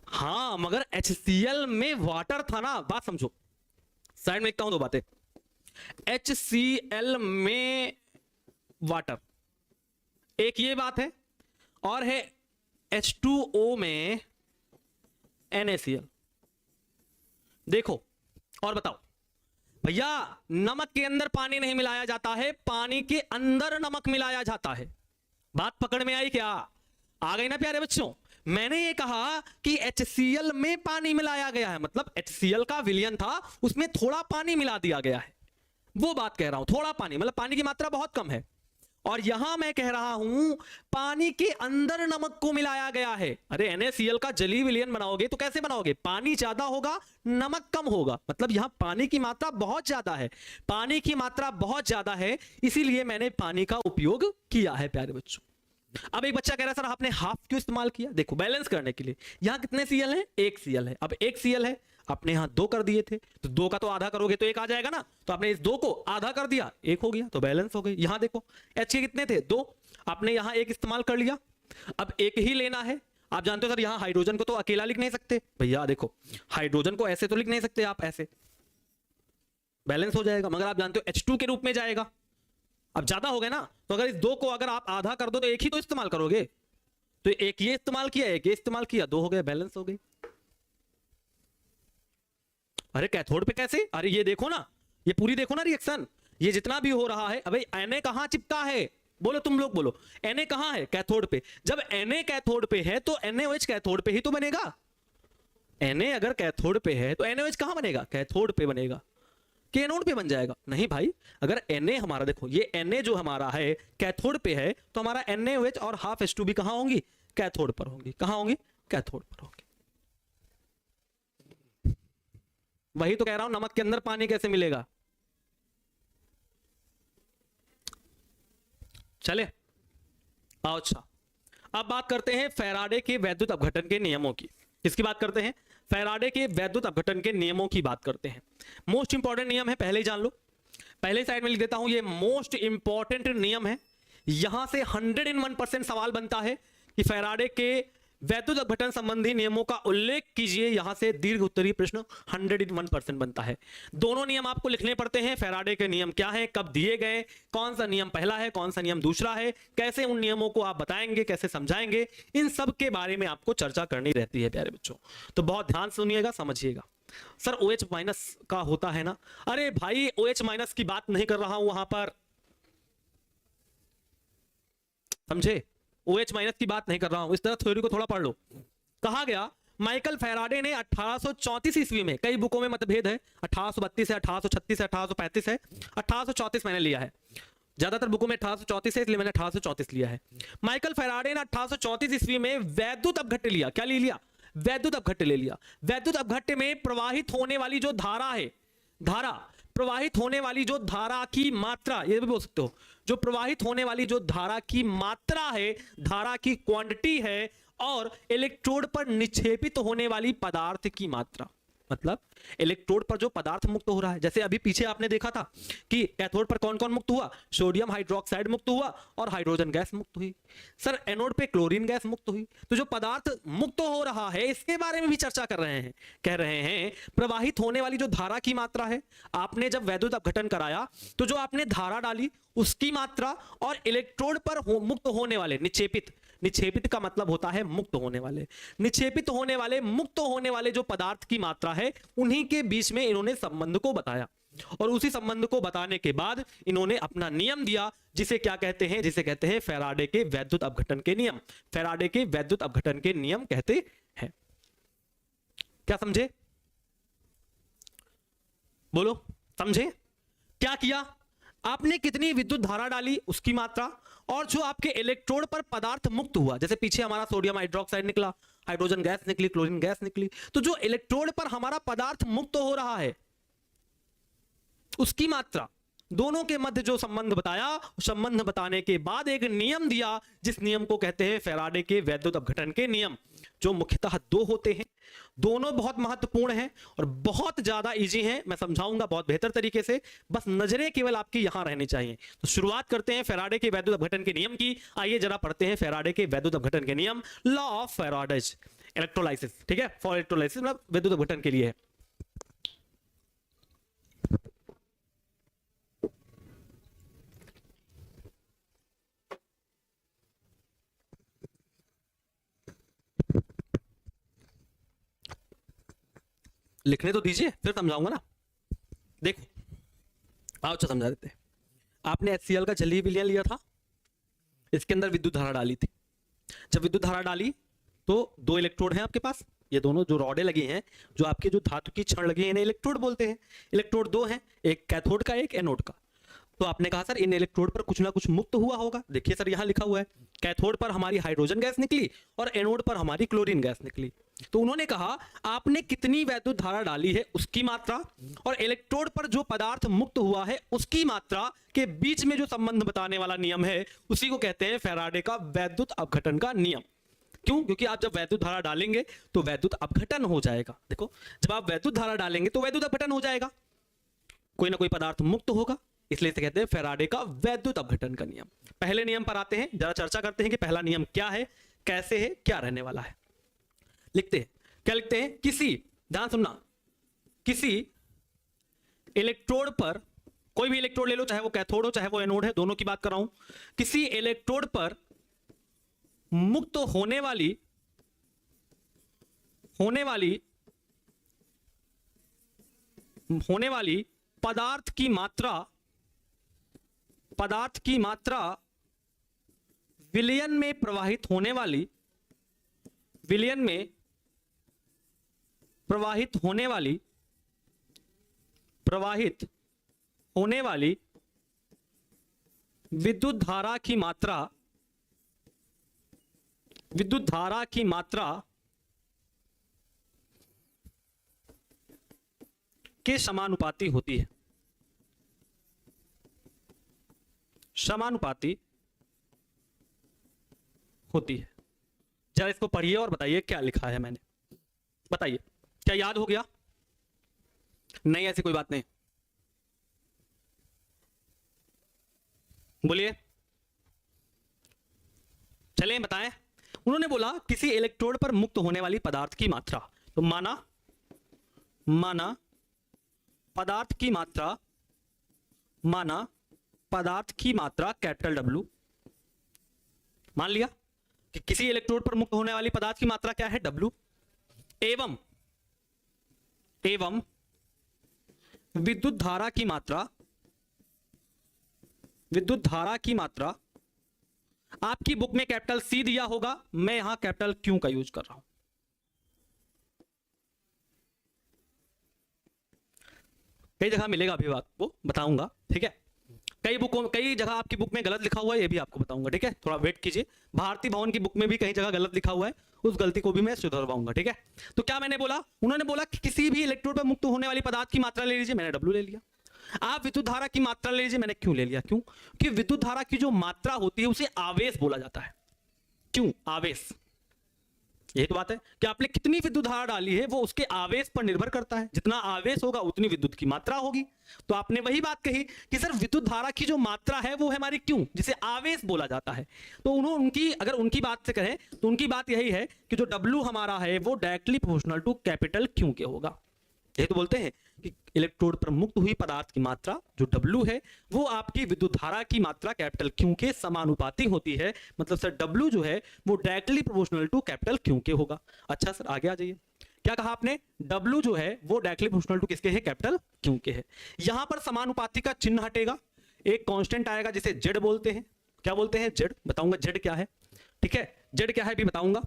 हाँ मगर HCl में वाटर था ना, बात समझो, साइड में लिखता हूं दो बातें। HCl में वाटर, एक ये बात है, और है H2O में NaCl। देखो और बताओ भैया, नमक के अंदर पानी नहीं मिलाया जाता है, पानी के अंदर नमक मिलाया जाता है। बात पकड़ में आई क्या, आ गई ना प्यारे बच्चों। मैंने ये कहा कि HCl में पानी मिलाया गया है, मतलब HCl का विलयन था, उसमें थोड़ा पानी मिला दिया गया है, वो बात कह रहा हूं। थोड़ा पानी मतलब पानी की मात्रा बहुत कम है। और यहां मैं कह रहा हूं पानी के अंदर नमक को मिलाया गया है। अरे NaCl का जलीय विलयन बनाओगे तो कैसे बनाओगे, पानी ज्यादा होगा नमक कम होगा, मतलब यहां पानी की मात्रा बहुत ज्यादा है, पानी की मात्रा बहुत ज्यादा है, इसीलिए मैंने पानी का उपयोग किया है प्यारे बच्चों। अब एक बच्चा कह रहा है सर आपने हाफ क्यों इस्तेमाल किया, देखो बैलेंस करने के लिए। यहां कितने Cl है, एक Cl है। अब एक Cl है, आपने यहां 2 कर दिए थे, तो 2 का तो आधा करोगे तो 1 आ जाएगा ना, तो आपने इस 2 को आधा कर दिया, 1 हो गया, तो बैलेंस हो गई। यहां देखो H के कितने थे, 2, आपने यहां 1 इस्तेमाल कर लिया, अब 1 ही लेना है। आप जानते हो सर यहां हाइड्रोजन को तो अकेला लिख नहीं सकते भैया, देखो हाइड्रोजन को ऐसे तो लिख नहीं सकते आप, ऐसे बैलेंस हो जाएगा, मगर आप जानते हो H2 के रूप में जाएगा। अब ज्यादा हो गया ना, तो अगर इस 2 को अगर आप आधा कर दो तो 1 ही तो इस्तेमाल करोगे, तो 1 ये इस्तेमाल किया, 1 ये इस्तेमाल किया, 2 हो गए, बैलेंस हो गई। अरे कैथोड पे कैसे, अरे ये देखो ना, ये पूरी देखो ना रिएक्शन, ये जितना भी हो रहा है। अबे Na कहां चिपका है, बोलो तुम लोग बोलो, Na कहां है, कैथोड पे। जब Na कैथोड पे है तो NaOH कैथोड पे ही तो बनेगा। Na अगर कैथोड पे है तो NaOH कहां बनेगा, कैथोड पे बनेगा, कि एनोड पे बन जाएगा। नहीं भाई, अगर Na हमारा देखो, ये Na जो हमारा है कैथोड पे है, तो हमारा NaOH और हाफ H2 भी कहां होंगी, कैथोड पर होंगी। कहां होंगी, कैथोड पर होंगी। वही तो कह रहा हूं, नमक के अंदर पानी कैसे मिलेगा। चले आओ, अच्छा अब बात करते हैं फैराडे के वैद्युत अपघटन के नियमों की। किसकी बात करते हैं, फैराडे के वैद्युत अपघटन के नियमों की बात करते हैं। मोस्ट इंपॉर्टेंट नियम है, पहले ही जान लो, पहले साइड में लिख देता हूं, ये मोस्ट इंपॉर्टेंट नियम है। यहां से 101% सवाल बनता है कि फैराडे के वैद्युत अपघटन संबंधी नियमों का उल्लेख कीजिए। यहां से दीर्घ उत्तरीय प्रश्न 101% बनता है। दोनों नियम आपको लिखने पड़ते हैं। फैराडे के नियम क्या है, कब दिए गए, कौन सा नियम पहला है, कौन सा नियम दूसरा है, कैसे उन नियमों को आप बताएंगे, कैसे समझाएंगे, इन सब के बारे में आपको चर्चा करनी रहती है प्यारे बच्चों। तो बहुत ध्यान सुनिएगा, समझिएगा। सर OH- का होता है ना, अरे भाई OH- की बात नहीं कर रहा हूं वहां पर, समझे, OH- की बात नहीं कर रहा हूं। इस तरह थ्योरी को थोड़ा पढ़ लो। कहा गया माइकल फैराडे ने 1834 ईस्वी में, कई बुकों में मतभेद है, 1832 है, 1836 है, 1835 है, 1834 मैंने लिया है, ज्यादातर बुकों में 1834 है, इसलिए मैंने 1834 लिया है। माइकल फैराडे ने 1834 ईस्वी में वैद्युत अपघट्य लिया। क्या ले लिया, वैद्युत अपघट्य ले लिया। वैद्युत अपघट्य में प्रवाहित होने वाली जो धारा है, धारा प्रवाहित होने वाली जो धारा की मात्रा, ये भी बोल सकते हो, जो प्रवाहित होने वाली जो धारा की मात्रा है, धारा की क्वांटिटी है, और इलेक्ट्रोड पर निक्षेपित होने वाली पदार्थ की मात्रा, मतलब इलेक्ट्रोड पर जो पदार्थ मुक्त हो रहा है। जैसे अभी पीछे आपने देखा था कि कैथोड पर कौन कौन मुक्त हुआ, सोडियम हाइड्रोक्साइड मुक्त हुआ और हाइड्रोजन गैस मुक्त हुई। सर एनोड पे क्लोरीन गैस मुक्त हुई। तो जो पदार्थ मुक्त हो रहा है इसके बारे में भी चर्चा कर रहे हैं। कह रहे हैं प्रवाहित होने वाली जो धारा की मात्रा है, आपने जब वैद्युत अपघटन कराया तो जो आपने धारा डाली उसकी मात्रा, और इलेक्ट्रोड पर मुक्त होने वाले, निक्षेपित, निक्षेपित का मतलब होता है मुक्त होने वाले, निक्षेपित होने वाले, मुक्त होने वाले जो पदार्थ की मात्रा है, उन्हीं के बीच में इन्होंने संबंध को बताया। और उसी संबंध को बताने के बाद इन्होंने अपना नियम दिया, जिसे क्या कहते हैं, जिसे कहते हैं फैराडे के वैद्युत अपघटन के नियम। फैराडे के वैद्युत अपघटन के नियम कहते हैं। क्या समझे, बोलो समझे। क्या किया आपने, कितनी विद्युत धारा डाली उसकी मात्रा, और जो आपके इलेक्ट्रोड पर पदार्थ मुक्त हुआ, जैसे पीछे हमारा सोडियम हाइड्रोक्साइड निकला, हाइड्रोजन गैस निकली, क्लोरीन गैस निकली, तो जो इलेक्ट्रोड पर हमारा पदार्थ मुक्त हो रहा है उसकी मात्रा, दोनों के मध्य जो संबंध बताया, संबंध बताने के बाद एक नियम दिया जिस नियम को कहते हैं फैराडे के वैद्युत अपघटन के नियम, जो मुख्यतः दो होते हैं। दोनों बहुत महत्वपूर्ण हैं और बहुत ज्यादा इजी हैं, मैं समझाऊंगा बहुत बेहतर तरीके से, बस नजरें केवल आपकी यहां रहनी चाहिए। तो शुरुआत करते हैं फैराडे के वैद्युत अपघटन के नियम की। आइए जरा पढ़ते हैं फैराडे के वैद्युत अपघटन के नियम, लॉ ऑफ फैराडेज इलेक्ट्रोलाइसिस, ठीक है, फॉर इलेक्ट्रोलाइसिस मतलब वैद्युत अपघटन के लिए है। लिखने तो दीजिए फिर समझाऊंगा ना। देखो आओ अच्छा समझा देते हैं। आपने HCl का जलीय विलयन लिया था, इसके अंदर विद्युत धारा डाली थी। जब विद्युत धारा डाली तो दो इलेक्ट्रोड हैं आपके पास, ये दोनों जो रॉडे लगी हैं, जो आपके जो धातु की छड़ लगी है, इन्हें इलेक्ट्रोड बोलते हैं। इलेक्ट्रोड दो हैं, एक कैथोड का एक एनोड का। तो आपने कहा सर इन इलेक्ट्रोड पर कुछ ना कुछ मुक्त हुआ होगा। देखिए सर यहां लिखा हुआ है कैथोड पर हमारी हाइड्रोजन गैस निकली और एनोड पर हमारी क्लोरीन गैस निकली। तो उन्होंने कहा आपने कितनी वैद्युत धारा डाली है उसकी मात्रा और इलेक्ट्रोड पर जो पदार्थ मुक्त हुआ है उसकी मात्रा के बीच में जो संबंध बताने वाला नियम है उसी को कहते हैं फैराडे का वैद्युत अपघटन का नियम। क्यों? क्योंकि आप जब वैद्युत धारा डालेंगे तो वैद्युत अपघटन हो जाएगा। देखो जब आप वैद्युत धारा डालेंगे तो वैद्युत अपघटन हो जाएगा, कोई ना कोई पदार्थ मुक्त होगा, इसलिए इसे कहते हैं फैराडे का वैद्युत अपघटन का नियम। पहले नियम पर आते हैं, जरा चर्चा करते हैं कि पहला नियम क्या है, कैसे है, क्या रहने वाला है। लिखते हैं, क्या लिखते हैं, किसी, ध्यान सुनना, किसी इलेक्ट्रोड पर, कोई भी इलेक्ट्रोड ले लो, चाहे वो कैथोड हो चाहे वो एनोड है, दोनों की बात कर रहा हूं, किसी इलेक्ट्रोड पर मुक्त होने वाली पदार्थ की मात्रा विलयन में प्रवाहित होने वाली विद्युत धारा की मात्रा के समानुपाती होती है। जरा इसको पढ़िए और बताइए क्या लिखा है मैंने, बताइए क्या याद हो गया? नहीं ऐसी कोई बात नहीं, बोलिए, चलें बताएं। उन्होंने बोला किसी इलेक्ट्रोड पर मुक्त होने वाली पदार्थ की मात्रा, तो माना पदार्थ की मात्रा कैपिटल W, मान लिया कि किसी इलेक्ट्रोड पर मुक्त होने वाली पदार्थ की मात्रा क्या है, W, एवं विद्युत धारा की मात्रा आपकी बुक में कैपिटल C दिया होगा, मैं यहां कैपिटल Q का यूज कर रहा हूं। कई जगह मिलेगा अभी आपको बताऊंगा, ठीक है, कई जगह आपकी बुक में गलत लिखा हुआ है, ये भी आपको बताऊंगा, ठीक है, थोड़ा वेट कीजिए। भारती भवन की बुक में भी कई जगह गलत लिखा हुआ है, उस गलती को भी मैं सुधरवाऊंगा, ठीक है। तो क्या मैंने बोला, उन्होंने बोला कि किसी भी इलेक्ट्रोड पर मुक्त होने वाली पदार्थ की मात्रा ले लीजिए, मैंने W ले लिया। आप विद्युत धारा की मात्रा ले लीजिए, मैंने Q ले लिया। क्यों? कि विद्युत धारा की जो मात्रा होती है उसे आवेश बोला जाता है। क्यों? आवेश, यही तो बात है कि आपने कितनी विद्युत धारा डाली है वो उसके आवेश पर निर्भर करता है, जितना आवेश होगा उतनी विद्युत की मात्रा होगी। तो आपने वही बात कही कि सर विद्युत धारा की जो मात्रा है वो है हमारी Q, जिसे आवेश बोला जाता है। तो अगर उनकी बात से कहें तो उनकी बात यही है कि जो W हमारा है वो directly proportional to capital Q के होगा। यही तो बोलते हैं कि इलेक्ट्रोड पर मुक्त हुई पदार्थ की मात्रा जो W है वो आपकी विद्युत धारा की मात्रा कैपिटल Q के समानुपाती होती है। मतलब सर W जो है वो directly proportional to capital Q के होगा। अच्छा सर आगे आ जाइए, क्या कहा आपने, W जो है वो डायरेक्टली प्रोपोर्शनल टू किसके है, कैपिटल Q के है। यहां पर समानुपाती का चिन्ह हटेगा, एक कांस्टेंट आएगा जिसे Z बोलते हैं। क्या बोलते हैं? Z, बताऊंगा Z क्या है, ठीक है, Z क्या है भी बताऊंगा।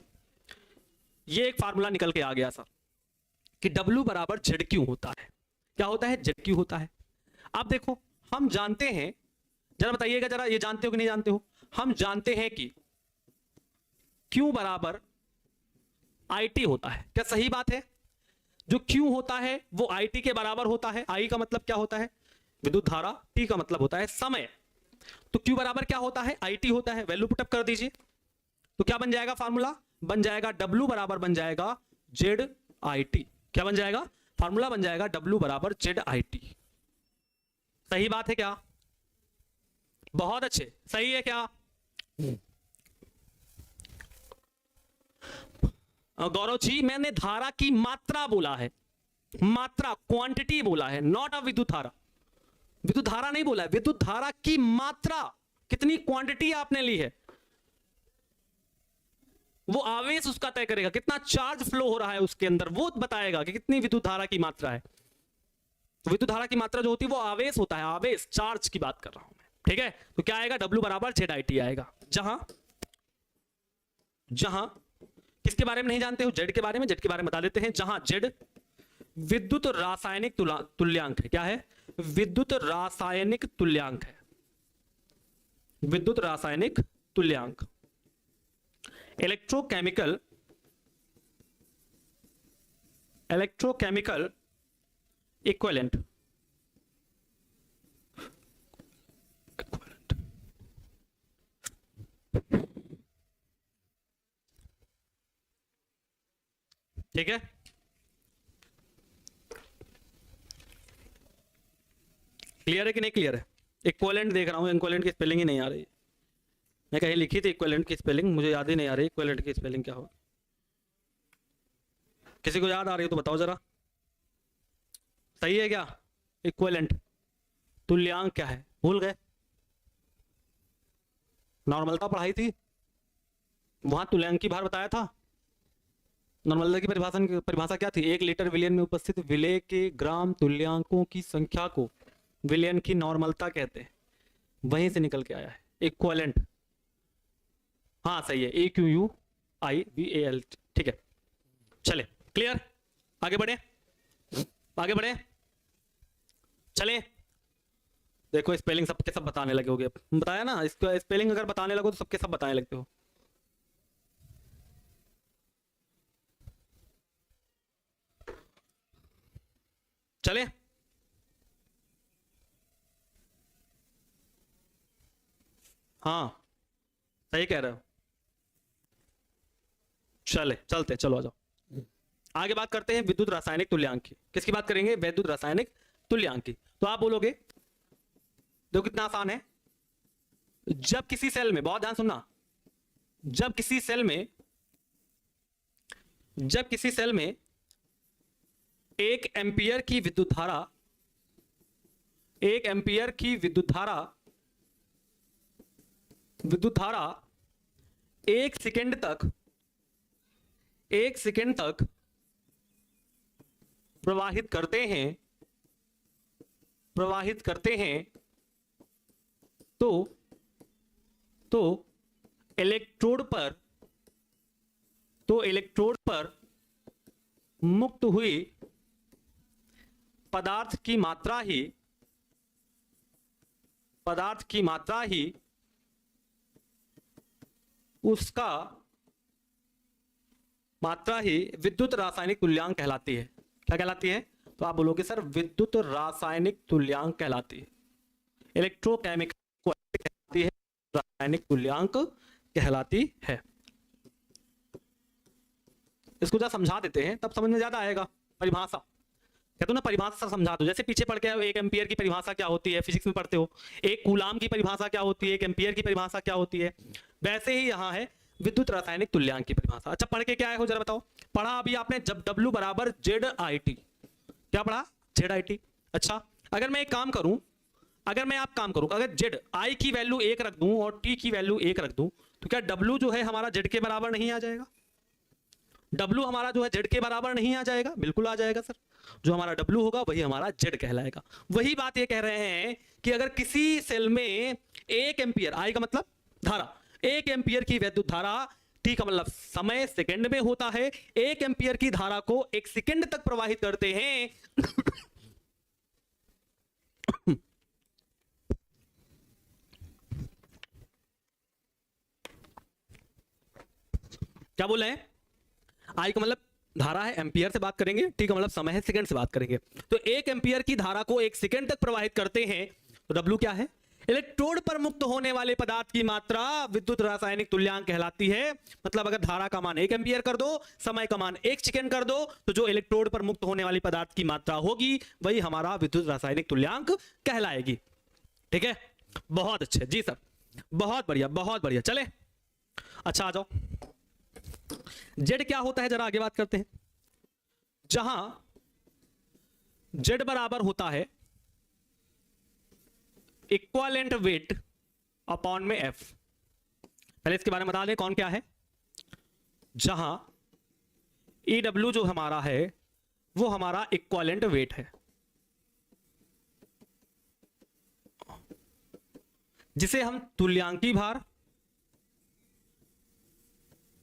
ये एक फार्मूला निकल के आ गया सर कि W बराबर ZQ होता है। क्या होता है? ZQ होता है। अब देखो हम जानते हैं, जरा बताइएगा, जरा ये जानते हो कि नहीं जानते हो, हम जानते हैं कि Q बराबर IT होता है। क्या सही बात है? जो Q होता है वो IT के बराबर होता है। I का मतलब क्या होता है? विद्युत धारा। T का मतलब होता है समय। तो Q बराबर क्या होता है? IT होता है। वैल्यू पुटअप कर दीजिए। तो क्या बन जाएगा फार्मूला? बन जाएगा W बराबर बन जाएगा ZIT। क्या बन जाएगा? फार्मूला बन जाएगा W बराबर ZIT। सही बात है क्या? बहुत अच्छे, सही है क्या? गौरव जी, मैंने धारा की मात्रा बोला है, मात्रा, क्वांटिटी बोला है, नॉट अ विद्युत धारा। विद्युत धारा नहीं बोला है, विद्युत धारा की मात्रा, कितनी क्वांटिटी आपने ली है, वो आवेश उसका तय करेगा। कितना चार्ज फ्लो हो रहा है उसके अंदर, वो बताएगा कि कितनी विद्युत धारा की मात्रा है। विद्युत धारा की मात्रा जो होती है वो आवेश होता है, आवेश, चार्ज की बात कर रहा हूं मैं। ठीक है, तो क्या आएगा? W बराबर ZIT आएगा। जहां जहां किसके बारे में नहीं जानते हो? Z के बारे में। Z के बारे में बता देते हैं। जहां Z विद्युत रासायनिक तुल्यांक है। क्या है? विद्युत रासायनिक तुल्यांक है। विद्युत रासायनिक तुल्यांक, इलेक्ट्रोकेमिकल इक्विवेलेंट। ठीक है, क्लियर है कि नहीं क्लियर है? इक्विवेलेंट देख रहा हूं, इक्विवेलेंट की स्पेलिंग ही नहीं आ रही। मैं कहीं लिखी थी इक्विवेलेंट की स्पेलिंग, मुझे याद ही नहीं आ रही इक्विवेलेंट की स्पेलिंग क्या होगी। किसी को याद आ रही हो तो बताओ जरा। सही है क्या? इक्विवेलेंट तुल्यांक क्या है? भूल गए? नॉर्मलता पढ़ाई थी, वहां तुल्यांक की भार बताया था। नॉर्मलता की परिभाषा क्या थी? 1 लीटर विलयन में उपस्थित विलेय के ग्राम तुल्यांकों की संख्या को विलयन की नॉर्मलता कहते हैं। वहीं से निकल के आया है इक्विवेलेंट। हाँ सही है, EQUIVAL। ठीक है, चले, क्लियर? आगे बढ़े, आगे बढ़े, चले। देखो स्पेलिंग सबके सब बताने लगे होगे। बताया ना, इसका स्पेलिंग अगर बताने लगो तो सबके सब बताने लगते हो। चले, हाँ सही कह रहे हो। चलते, चलो आ जाओ। आगे बात करते हैं विद्युत रासायनिक तुल्यांक की। किसकी बात करेंगे? विद्युत रासायनिक तुल्यांक की। तो आप बोलोगे, देखो कितना आसान है। जब किसी सेल में, बहुत ध्यान सुनना, जब किसी सेल में 1 एम्पियर की विद्युत धारा, 1 एम्पियर की विद्युत धारा 1 सेकंड तक प्रवाहित करते हैं तो इलेक्ट्रोड पर मुक्त हुई पदार्थ की मात्रा ही विद्युत रासायनिक तुल्यांक कहलाती है। क्या कहलाती है? तो आप बोलोगे सर विद्युत रासायनिक तुल्यांक कहलाती है। इलेक्ट्रोकेमिकल कहलाती है, रासायनिक तुल्यांक कहलाती है। इसको जरा समझा देते हैं तब समझ में ज्यादा आएगा। परिभाषा कहते हो ना, परिभाषा समझा दो। जैसे पीछे पढ़ के 1 एम्पियर की परिभाषा क्या होती है, फिजिक्स में पढ़ते हो। 1 कूलाम की परिभाषा क्या होती है, 1 एम्पियर की परिभाषा क्या होती है, वैसे ही यहाँ है विद्युत रासायनिक तुल्यांक की परिभाषा। अच्छा, पढ़ के क्या आए हो जरा बताओ। पढ़ा अभी आपने, जब W बराबर ZIT। क्या पढ़ा? ZIT। अच्छा, अगर मैं एक काम करूं, अगर Z I की वैल्यू 1 रख दूं और T की वैल्यू 1 रख दूं, तो क्या W जो है हमारा Z के बराबर नहीं आ जाएगा? W हमारा जो है Z के बराबर नहीं आ जाएगा? बिल्कुल आ जाएगा सर। जो हमारा W होगा वही हमारा Z कहलाएगा। वही बात ये कह रहे हैं कि अगर किसी सेल में 1 एम्पियर, I का मतलब धारा, 1 एम्पियर की विद्युत धारा, T का मतलब समय, सेकंड में होता है। 1 एम्पियर की धारा को 1 सेकंड तक प्रवाहित करते हैं क्या बोल रहे हैं? आई का मतलब धारा है, एम्पियर से बात करेंगे, ठीक है, मतलब समय है, सेकंड से बात करेंगे। तो 1 एम्पियर की धारा को 1 सेकंड तक प्रवाहित करते हैं तो W क्या है? इलेक्ट्रोड पर मुक्त होने वाले पदार्थ की मात्रा विद्युत रासायनिक तुल्यांक कहलाती है। मतलब अगर धारा का मान 1 एम्पियर कर दो, समय का मान 1 सेकंड कर दो, तो जो इलेक्ट्रोड पर मुक्त होने वाली पदार्थ की मात्रा होगी वही हमारा विद्युत रासायनिक तुल्यांक कहलाएगी। ठीक है, बहुत अच्छे जी सर, बहुत बढ़िया बहुत बढ़िया। चले अच्छा आ जाओ, जेड क्या होता है जरा आगे बात करते हैं। जहां जेड बराबर होता है इक्वालेंट वेट अपॉन में एफ। पहले इसके बारे में बता दें कौन क्या है। जहां EW जो हमारा है वो हमारा इक्वालेंट वेट है, जिसे हम तुल्यांकी भार,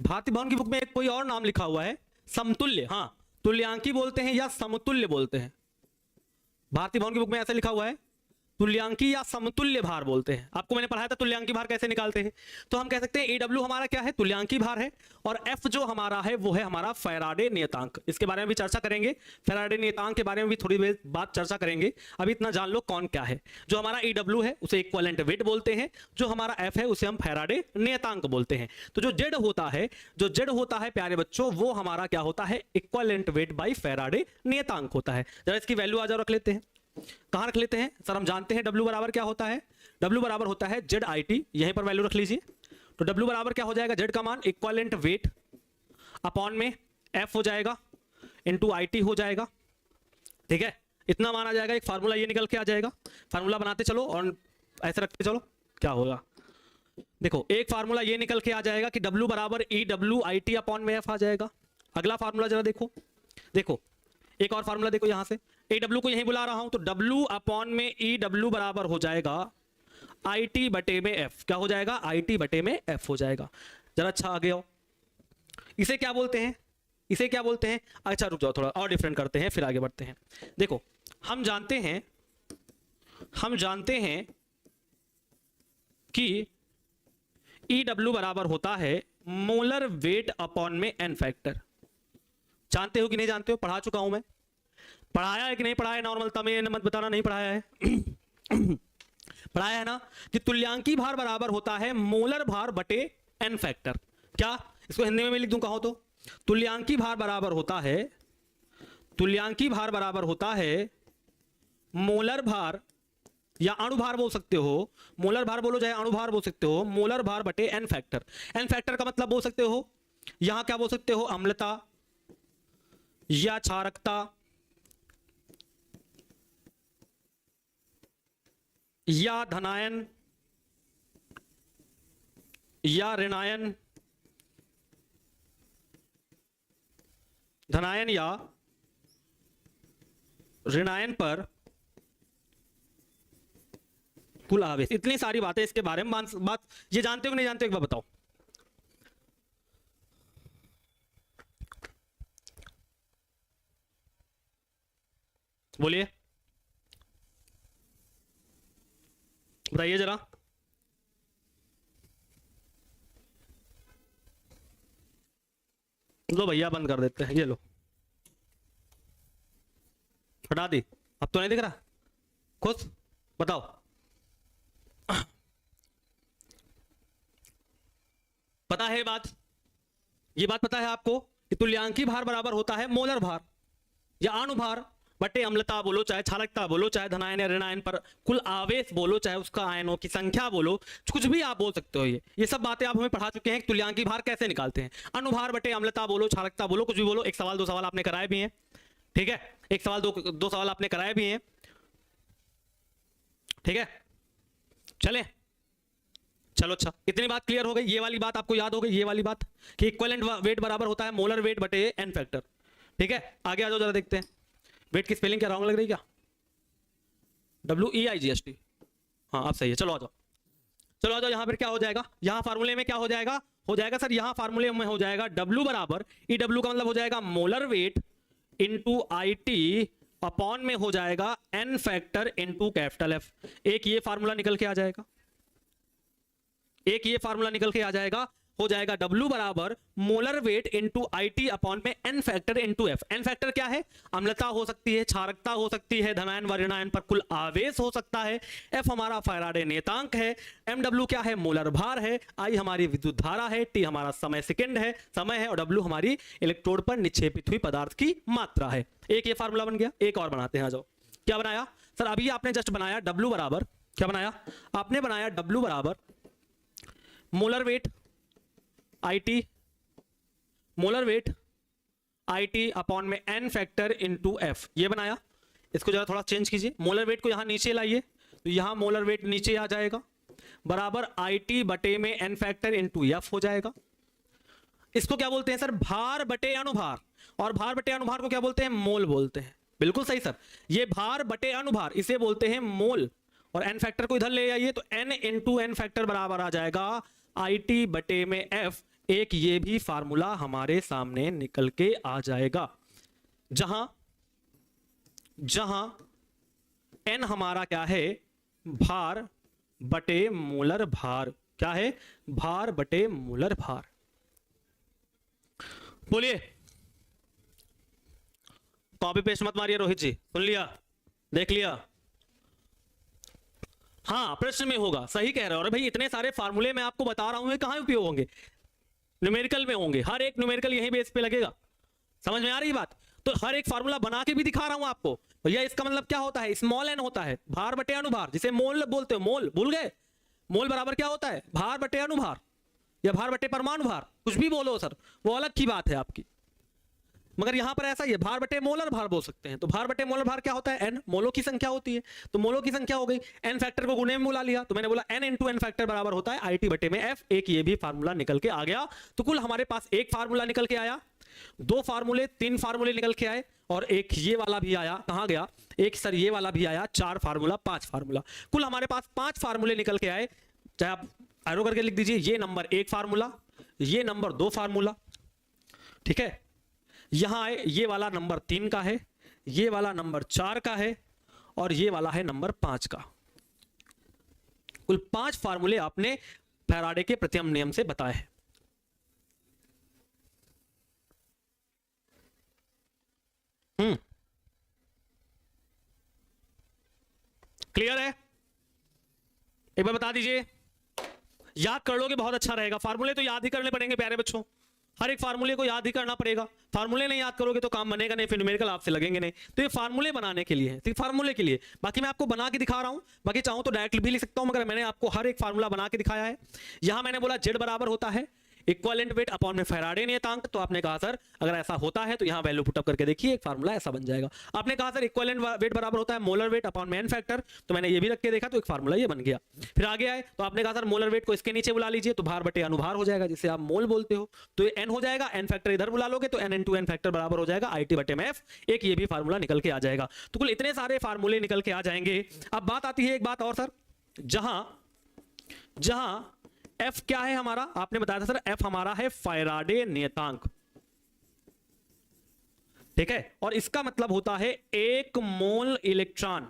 भारतीय भवन की बुक में एक कोई और नाम लिखा हुआ है समतुल्य, हां तुल्यांकी बोलते हैं या समतुल्य बोलते हैं। भारतीय भवन की बुक में ऐसे लिखा हुआ है तुल्यांकी या समतुल्य भार बोलते हैं। आपको मैंने पढ़ाया था तुल्यांकी भार कैसे निकालते हैं। तो हम कह सकते हैं EW हमारा क्या है? तुल्यांकी भार है, और F जो हमारा है वो है हमारा फैराडे नियतांक। इसके बारे में भी चर्चा करेंगे, फैराडे नियतांक के बारे में भी थोड़ी देर बाद चर्चा करेंगे। अभी इतना जान लो कौन क्या है। जो हमारा EW है उसे इक्विवेलेंट वेट बोलते हैं, जो हमारा F है उसे हम फैराडे नियतांक बोलते हैं। तो जो Z होता है, जो Z होता है प्यारे बच्चों, वो हमारा क्या होता है? इक्विवेलेंट वेट बाई फैराडे नियतांक होता है। जरा इसकी वैल्यू आ जाओ रख लेते हैं। कहां रख लेते हैं सर? हम जानते हैं W बराबर क्या होता है? W बराबर होता है ZIT, यहीं पर वैल्यू रख लीजिए। तो W बराबर क्या हो जाएगा? Z का मान इक्विवेलेंट वेट अपॉन में F हो जाएगा इंटू IT हो जाएगा। ठीक है, इतना मान आ जाएगा। एक फार्मूला ये निकल के आ जाएगा। फार्मूला बनाते चलो और ऐसे रखते चलो, क्या होगा देखो। एक फार्मूला ये निकल के आ जाएगा कि W बराबर EWIT अपॉन में F आ जाएगा। अगला फार्मूला जरा देखो, देखो एक और फार्मूला देखो, यहां से AW को यहीं बुला रहा हूं, तो W अपॉन में EW बराबर हो जाएगा IT बटे में F। क्या हो जाएगा? IT बटे में F हो जाएगा। जरा अच्छा आगे आओ, इसे क्या बोलते हैं? इसे क्या बोलते हैं? अच्छा रुक जाओ, थोड़ा और डिफरेंट करते हैं फिर आगे बढ़ते हैं। देखो हम जानते हैं कि EW बराबर होता है मोलर वेट अपॉन में N फैक्टर। जानते हो कि नहीं जानते हो? पढ़ा चुका हूं मैं। पढ़ाया है कि नहीं पढ़ाया? नॉर्मल तमें मत बताना नहीं पढ़ाया है। पढ़ाया है ना कि तुल्यांकी भार बराबर होता है मोलर भार बटे N फैक्टर। क्या इसको हिंदी में मैं लिख दूं कहो तो? तुल्यांकी भार बराबर होता है, तुल्यांकी भार बराबर होता है मोलर भार या अणुभार बोल सकते हो, मोलर भार बोलो चाहे अणुभार बोल सकते हो, मोलर भार बटे N फैक्टर। N फैक्टर का मतलब बोल सकते हो, यहां क्या बोल सकते हो? अम्लता या क्षारकता या धनायन या ऋणायन, धनायन या ऋणायन पर कुल आवेश। इतनी सारी बातें इसके बारे में बात ये जानते हो कि नहीं जानते हो? एक बार बताओ। बोलिए, बताइए जरा। लो भैया बंद कर देते हैं, ये लो हटा दी। अब तो नहीं दिख रहा? खुश बताओ। पता है बात? ये बात पता है आपको कि तुल्यांकी भार बराबर होता है मोलर भार या अणुभार बटे अम्लता बोलो चाहे क्षारकता बोलो चाहे धनायन या ऋणायन पर कुल आवेश बोलो चाहे उसका आयनों की संख्या बोलो, कुछ भी आप बोल सकते हो। ये सब बातें आप हमें पढ़ा चुके हैं कि तुल्यांकी भार कैसे निकालते हैं। अणुभार बटे अम्लता बोलो, क्षारकता बोलो, कुछ भी बोलो। एक सवाल दो सवाल आपने कराए भी हैं, ठीक है? एक सवाल दो सवाल आपने कराए भी हैं, ठीक है? चले चलो अच्छा, इतनी बात क्लियर हो गई। ये वाली बात आपको याद हो गई, ये वाली बात कि इक्विवेलेंट वेट बराबर होता है मोलर वेट बटे N फैक्टर। ठीक है, आगे आ जाओ जरा देखते हैं। वेट की स्पेलिंग क्या रॉन्ग लग रही है क्या? WEIGHT। हाँ आप सही है। चलो आ जाओ, चलो आ जाओ। यहां पर क्या हो जाएगा? यहां फार्मूले में क्या हो जाएगा? हो जाएगा सर यहां फार्मूले में हो जाएगा W बराबर EW का मतलब हो जाएगा molar weight into IT upon में हो जाएगा N factor into capital F। एक ये फार्मूला निकल के आ जाएगा, एक ये फार्मूला निकल के आ जाएगा। हो जाएगा W बराबर molar weight into IT upon में N factor into F। N factor क्या है? अम्लता हो सकती है, क्षारकता हो सकती है, धनायन व ऋणायन पर कुल आवेश हो सकता है। F हमारा फैराडे नियतांक है। MW क्या है? मोलर भार है। I हमारी विद्युत धारा है। T हमारा समय सेकंड है, समय है, और W हमारी इलेक्ट्रोड पर निक्षेपित हुई पदार्थ की मात्रा है। एक ये फार्मूला बन गया। एक और बनाते हैं, आ जाओ। क्या बनाया सर? अभी आपने जस्ट बनाया W बराबर, क्या बनाया आपने? बनाया W बराबर molar weight IT, molar weight IT upon में N फैक्टर इंटू F, ये बनाया। इसको जरा थोड़ा चेंज कीजिए, मोलर वेट को यहां नीचे लाइए, तो यहां मोलर वेट नीचे आ जाएगा, बराबर IT बटे में N फैक्टर इंटू F हो जाएगा। इसको क्या बोलते हैं सर? भार बटे अनुभार, और भार बटे अनुभार को क्या बोलते हैं? मोल बोलते हैं। बिल्कुल सही सर, ये भार बटे अनुभार, इसे बोलते हैं मोल। और N फैक्टर को इधर ले आइए, तो N इंटू N फैक्टर बराबर आ जाएगा IT बटे में F। एक ये भी फार्मूला हमारे सामने निकल के आ जाएगा, जहां N हमारा क्या है? भार बटे मोलर भार। क्या है? भार बटे मोलर भार। बोलिए, कॉपी पेस्ट मत मारिए रोहित जी, सुन लिया, देख लिया? हाँ, प्रश्न में होगा, सही कह रहे हो। और भाई इतने सारे फार्मूले मैं आपको बता रहा हूं, कहां उपयोग होंगे? न्यूमेरिकल में होंगे। हर एक न्यूमेरिकल यहीं बेस पे लगेगा। समझ में आ रही बात? तो हर एक फार्मूला बना के भी दिखा रहा हूं आपको। भैया इसका मतलब क्या होता है? स्मॉल n होता है, भार बटे अनुभार, जिसे मोल बोलते हो। मोल भूल गए? मोल बराबर क्या होता है? भार बटे अनुभार, या भार बटे परमाणु भार, कुछ भी बोलो सर, वो अलग की बात है आपकी। मगर यहां पर ऐसा ही है, भार बटे मोलर भार बोल सकते हैं। तो भार बटे मोलर भार क्या होता है? n, मोलों की संख्या होती है। तो मोलों की संख्या हो गई, n फैक्टर को गुणे में बुला लिया, तो मैंने बोला n इंटू n फैक्टर बराबर होता है IT बटे में F। एक ये भी फार्मूला निकल के आ गया। तो कुल हमारे पास एक फार्मूला निकल के आया, दो फार्मूले, तीन फार्मूले निकल के आए, और एक ये वाला भी आया। कहां गया? एक सर ये वाला भी आया। 4 फार्मूला, 5 फार्मूला, कुल हमारे पास 5 फार्मूले निकल के आए। चाहे आप एरो करके लिख दीजिए, ये नंबर 1 फार्मूला, ये नंबर 2 फार्मूला, ठीक है। यहां आए, ये वाला नंबर 3 का है, ये वाला नंबर 4 का है, और ये वाला है नंबर 5 का। कुल 5 फार्मूले आपने फैराडे के प्रत्यम नियम से बताए हैं। क्लियर है? एक बार बता दीजिए, याद कर लोगे बहुत अच्छा रहेगा। फार्मूले तो याद ही करने पड़ेंगे प्यारे बच्चों, हर एक फार्मूले को याद ही करना पड़ेगा। फार्मूले नहीं याद करोगे तो काम बनेगा नहीं, फिर न्यूमेरिकल आपसे लगेंगे नहीं। तो ये फार्मूले बनाने के लिए है, सिर्फ फार्मूले के लिए। बाकी मैं आपको बना के दिखा रहा हूं, बाकी चाहूं तो डायरेक्ट भी लिख सकता हूं, मगर मैंने आपको हर एक फार्मूला बना के दिखाया है। यहां मैंने बोला Z बराबर होता है इक्विवेलेंट वेट अपॉन में फैराडे नियतांक। तो आपने कहा सर अगर ऐसा होता है तो यहां वैल्यू पुटअप करके देखिए, एक फार्मूला ऐसा बन जाएगा। आपने कहा सर इक्विवेलेंट वेट बराबर होता है मोलर वेट अपॉन में N फैक्टर, तो मैंने ये भी रख के देखा, तो एक फार्मूला ये बन गया। फिर आगे आए तो आपने कहा सर मोलर वेट को इसके नीचे बुला लीजिए, तो भार बटे अनुभार हो जाएगा, जिसे आप मोल बोलते हो। तो ये N हो जाएगा, N फैक्टर इधर बुला लोगे तो N इंटू N फैक्टर बराबर हो जाएगा IT बटे में F। एक ये भी फार्मूला निकल के आ जाएगा। तो कुल इतने सारे फार्मूले निकल के आ जाएंगे। अब बात आती है एक बात और सर, जहां F क्या है हमारा? आपने बताया था सर F हमारा है फैराडे नियतांक, ठीक है। और इसका मतलब होता है 1 मोल इलेक्ट्रॉन।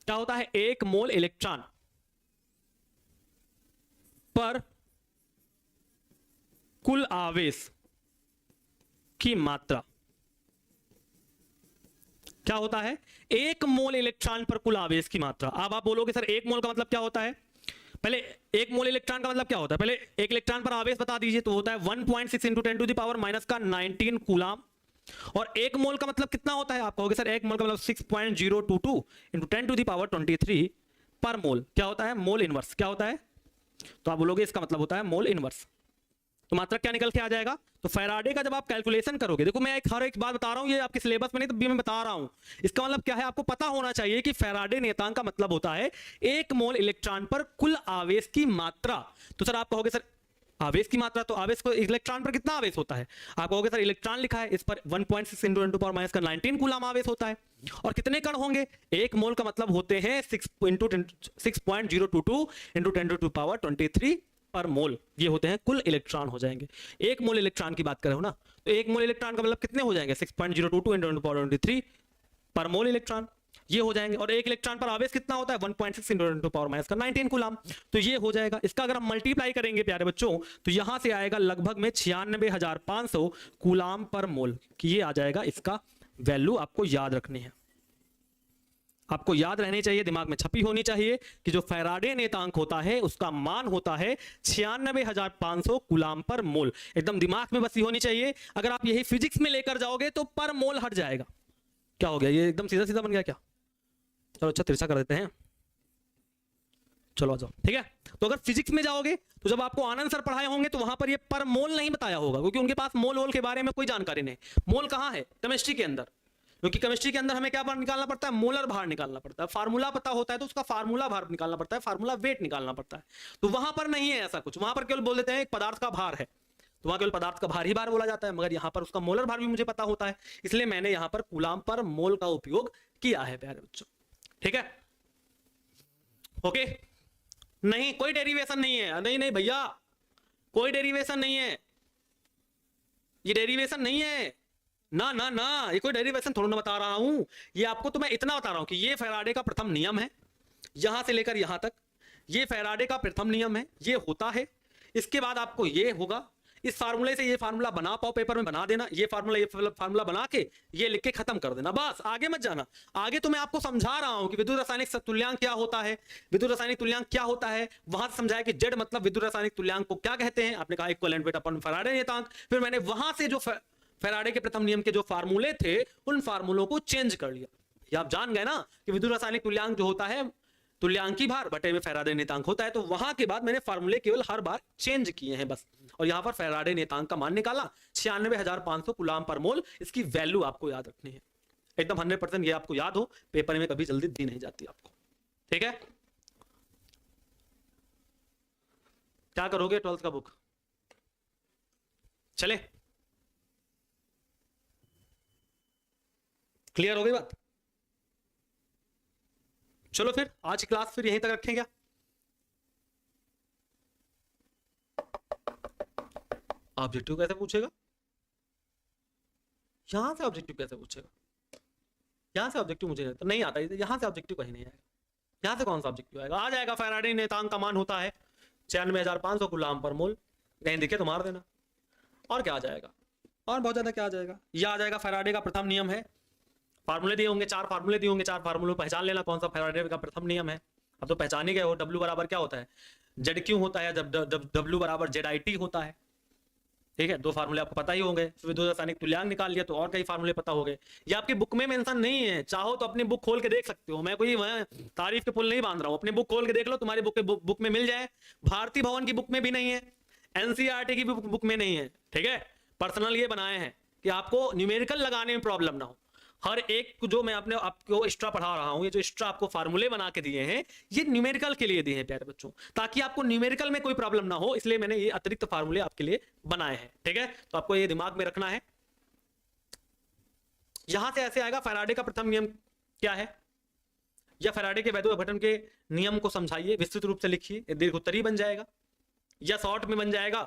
क्या होता है? 1 मोल इलेक्ट्रॉन पर कुल आवेश की मात्रा। क्या होता है? 1 मोल इलेक्ट्रॉन पर कुल आवेश की मात्रा। अब आप बोलोगे सर 1 मोल का मतलब क्या होता है? पहले 1 मोल इलेक्ट्रॉन का मतलब क्या होता है? पहले 1 इलेक्ट्रॉन पर आवेश बता दीजिए। तो होता है 1.6 into 10 to the power minus का 19 कूलाम। और 1 मोल का मतलब कितना होता है? आप कहोगे सर 1 मोल का मतलब 6.022 इंटू 10 टू द पावर 23 पर मोल। क्या होता है? Mole inverse. क्या होता है? तो आप बोलोगे इसका मतलब होता है मोल इनवर्स। तो मात्रा क्या निकल के आ जाएगा? तो फैराडे का जब आप कैलकुलेशन करोगे, देखो मैं हर एक बात बता रहा हूं, ये आपके सिलेबस में नहीं तो भी मैं बता रहा हूं। इसका मतलब क्या है? आपको पता होना चाहिए कि फैराडे नियतांक का मतलब होता है 1 मोल इलेक्ट्रॉन पर कुल आवेश की मात्रा। तो सर आप कहोगे सर आवेश की मात्रा, तो आवेश को इलेक्ट्रॉन पर कितना आवेश होता है? आप कहोगे सर इलेक्ट्रॉन लिखा है, इस पर 1.6 इंटू 10 टू पावर माइनस का 19 कूलाम आवेश होता है। और कितने कण होंगे? 1 मोल का मतलब होते हैं 6.022 इंटू 10 टू पावर 23 पर मोल। ये होते हैं कुल इलेक्ट्रॉन हो जाएंगे। 1 मोल इलेक्ट्रॉन की बात कर रहे हो ना, तो 1 मोल इलेक्ट्रॉन का मतलब कितने हो जाएंगे? 6.022 इंटू 10 टू पावर 23 पर मोल इलेक्ट्रॉन। ये हो जाएंगे। और एक इलेक्ट्रॉन पर आवेश कितना होता है 1.6 × 10⁻⁻⁹ कूलाम। तो ये हो जाएगा। इसका अगर हम मल्टीप्लाई करेंगे प्यारे बच्चों तो यहां से आएगा लगभग में 96,500 कूलाम पर मोल, कि ये आ जाएगा इसका वैल्यू। आपको याद रखनी है, आपको याद रहनी चाहिए, दिमाग में छपी होनी चाहिए कि जो फैराडे नेतांक होता है उसका मान होता है 96,500 कूलाम पर मोल। एकदम दिमाग में बसी होनी चाहिए। अगर आप यही फिजिक्स में लेकर जाओगे तो पर मोल हट जाएगा। क्या हो गया, ये एकदम सीधा सीधा बन गया क्या? चलो अच्छा तिरछा कर देते हैं, चलो आ जाओ, ठीक है। तो अगर फिजिक्स में जाओगे तो जब आपको आनंद सर पढ़ाए होंगे तो वहां पर ये पर मोल नहीं बताया होगा, क्योंकि उनके पास मोल वोल के बारे में कोई जानकारी नहीं। मोल कहां है? केमिस्ट्री के अंदर, क्योंकि केमिस्ट्री के अंदर हमें क्या निकालना पड़ता है? मोलर भार निकालना पड़ता है। फार्मूला पता होता है तो उसका फार्मूला भार निकालना पड़ता है, फार्मूला वेट निकालना पड़ता है। तो वहां पर नहीं है ऐसा कुछ, वहां पर केवल बोल देते हैं एक पदार्थ का भार है, तो वहां केवल पदार्थ का भार ही भार बोला जाता है। मगर यहाँ पर उसका मोलर भार भी मुझे पता होता है, इसलिए मैंने यहाँ पर कूलाम पर मोल का उपयोग किया है प्यारे बच्चों, ठीक है। ओके, नहीं कोई डेरिवेशन नहीं है, नहीं नहीं भैया कोई डेरिवेशन नहीं है, ये डेरिवेशन नहीं है, ना ना ना, ये कोई डेरिवेशन थोड़ा ना बता रहा हूं। ये आपको तो मैं इतना बता रहा हूं कि ये फैराडे का प्रथम नियम है, यहां से लेकर यहां तक ये फैराडे का प्रथम नियम है, ये होता है। इसके बाद आपको ये होगा, इस फार्मूले से ये फार्मूला बना पाओ पेपर में बना देना, ये फार्मूला बना के ये लिख के खत्म कर देना, बस आगे मत जाना। आगे तो मैं आपको समझा रहा हूं कि विद्युत रासायनिक तुल्यांक क्या होता है, विद्युत रासायनिक तुल्यांक क्या होता है, वहां से समझाया कि जेड मतलब विद्युत रासायनिक तुल्यांक को क्या कहते हैं। आपने कहा इक्विवेलेंट वेट अपॉन फैराडे नियतांक। फिर मैंने वहां से जो फैराडे के प्रथम नियम के जो फार्मूले थे उन फार्मूलों को चेंज कर लिया। ये आप जान गए ना कि विद्युत रासायनिक तुल्यांक जो होता है तुल्यांकी भार बटे में फैराडे नियतांक होता है। तो वहां के बाद मैंने फार्मूले केवल हर बार चेंज किए हैं बस, और यहां पर फैराडे नियतांक का मान निकाला 96,500 कूलाम पर मोल। इसकी वैल्यू आपको याद रखनी है एकदम 100%, ये आपको याद हो, पेपर में कभी जल्दी दी नहीं जाती आपको, ठीक है। क्या करोगे 12th का बुक चले, क्लियर हो गई बात? चलो फिर आज की क्लास फिर यहीं तक रखें क्या? ऑब्जेक्टिव कैसे पूछेगा? यहां से ऑब्जेक्टिव कैसे पूछेगा? यहां से ऑब्जेक्टिव मुझे नहीं आता, यहां से ऑब्जेक्टिव कहीं नहीं आएगा। यहां से कौन सा ऑब्जेक्टिव आएगा? आ जाएगा फैराडे नियतांक का मान होता है 96,500 कूलाम पर मोल, कहीं दिखे तो मार देना। और क्या आ जाएगा? और बहुत ज्यादा क्या आ जाएगा? यह आ जाएगा फैराडे का प्रथम नियम है, फार्मूले दिए होंगे, 4 फार्मूले दिए होंगे, 4 फार्मूलों पहचान लेना कौन सा फैराडे का प्रथम नियम है। अब तो पहचान ही गए हो, W बराबर क्या होता है, ZQ होता है, जब W बराबर ZIT होता है, ठीक है। 2 फार्मूले आपको पता ही होंगे। विद्युत रासायनिक तुल्यांक निकाल लिया तो और कई फार्मूले पता हो गए। ये आपकी बुक में मेंशन नहीं है, चाहो तो अपनी बुक खोल के देख सकते हो, मैं कोई तारीफ के पुल नहीं बांध रहा हूँ। अपनी बुक खोल के देख लो, तुम्हारी बुक में मिल जाए। भारतीय भवन की बुक में भी नहीं है, NCERT की बुक में नहीं है, ठीक है। पर्सनल ये बनाए हैं कि आपको न्यूमेरिकल लगाने में प्रॉब्लम ना हो। हर एक जो मैं अपने आपको एक्स्ट्रा पढ़ा रहा हूं, ये जो एक्स्ट्रा आपको फार्मूले बना के दिए हैं ये न्यूमेरिकल के लिए दिए हैं प्यारे बच्चों, ताकि आपको न्यूमेरिकल में कोई प्रॉब्लम ना हो, इसलिए मैंने ये अतिरिक्त फार्मूले आपके लिए बनाए हैं, ठीक है। तो आपको ये दिमाग में रखना है। यहां से ऐसे आएगा फैराडे का प्रथम नियम क्या है, या फैराडे के वैद्युत अपघटन के नियम को समझाइए, विस्तृत रूप से लिखिए, दीर्घ उत्तरी बन जाएगा, या शॉर्ट में बन जाएगा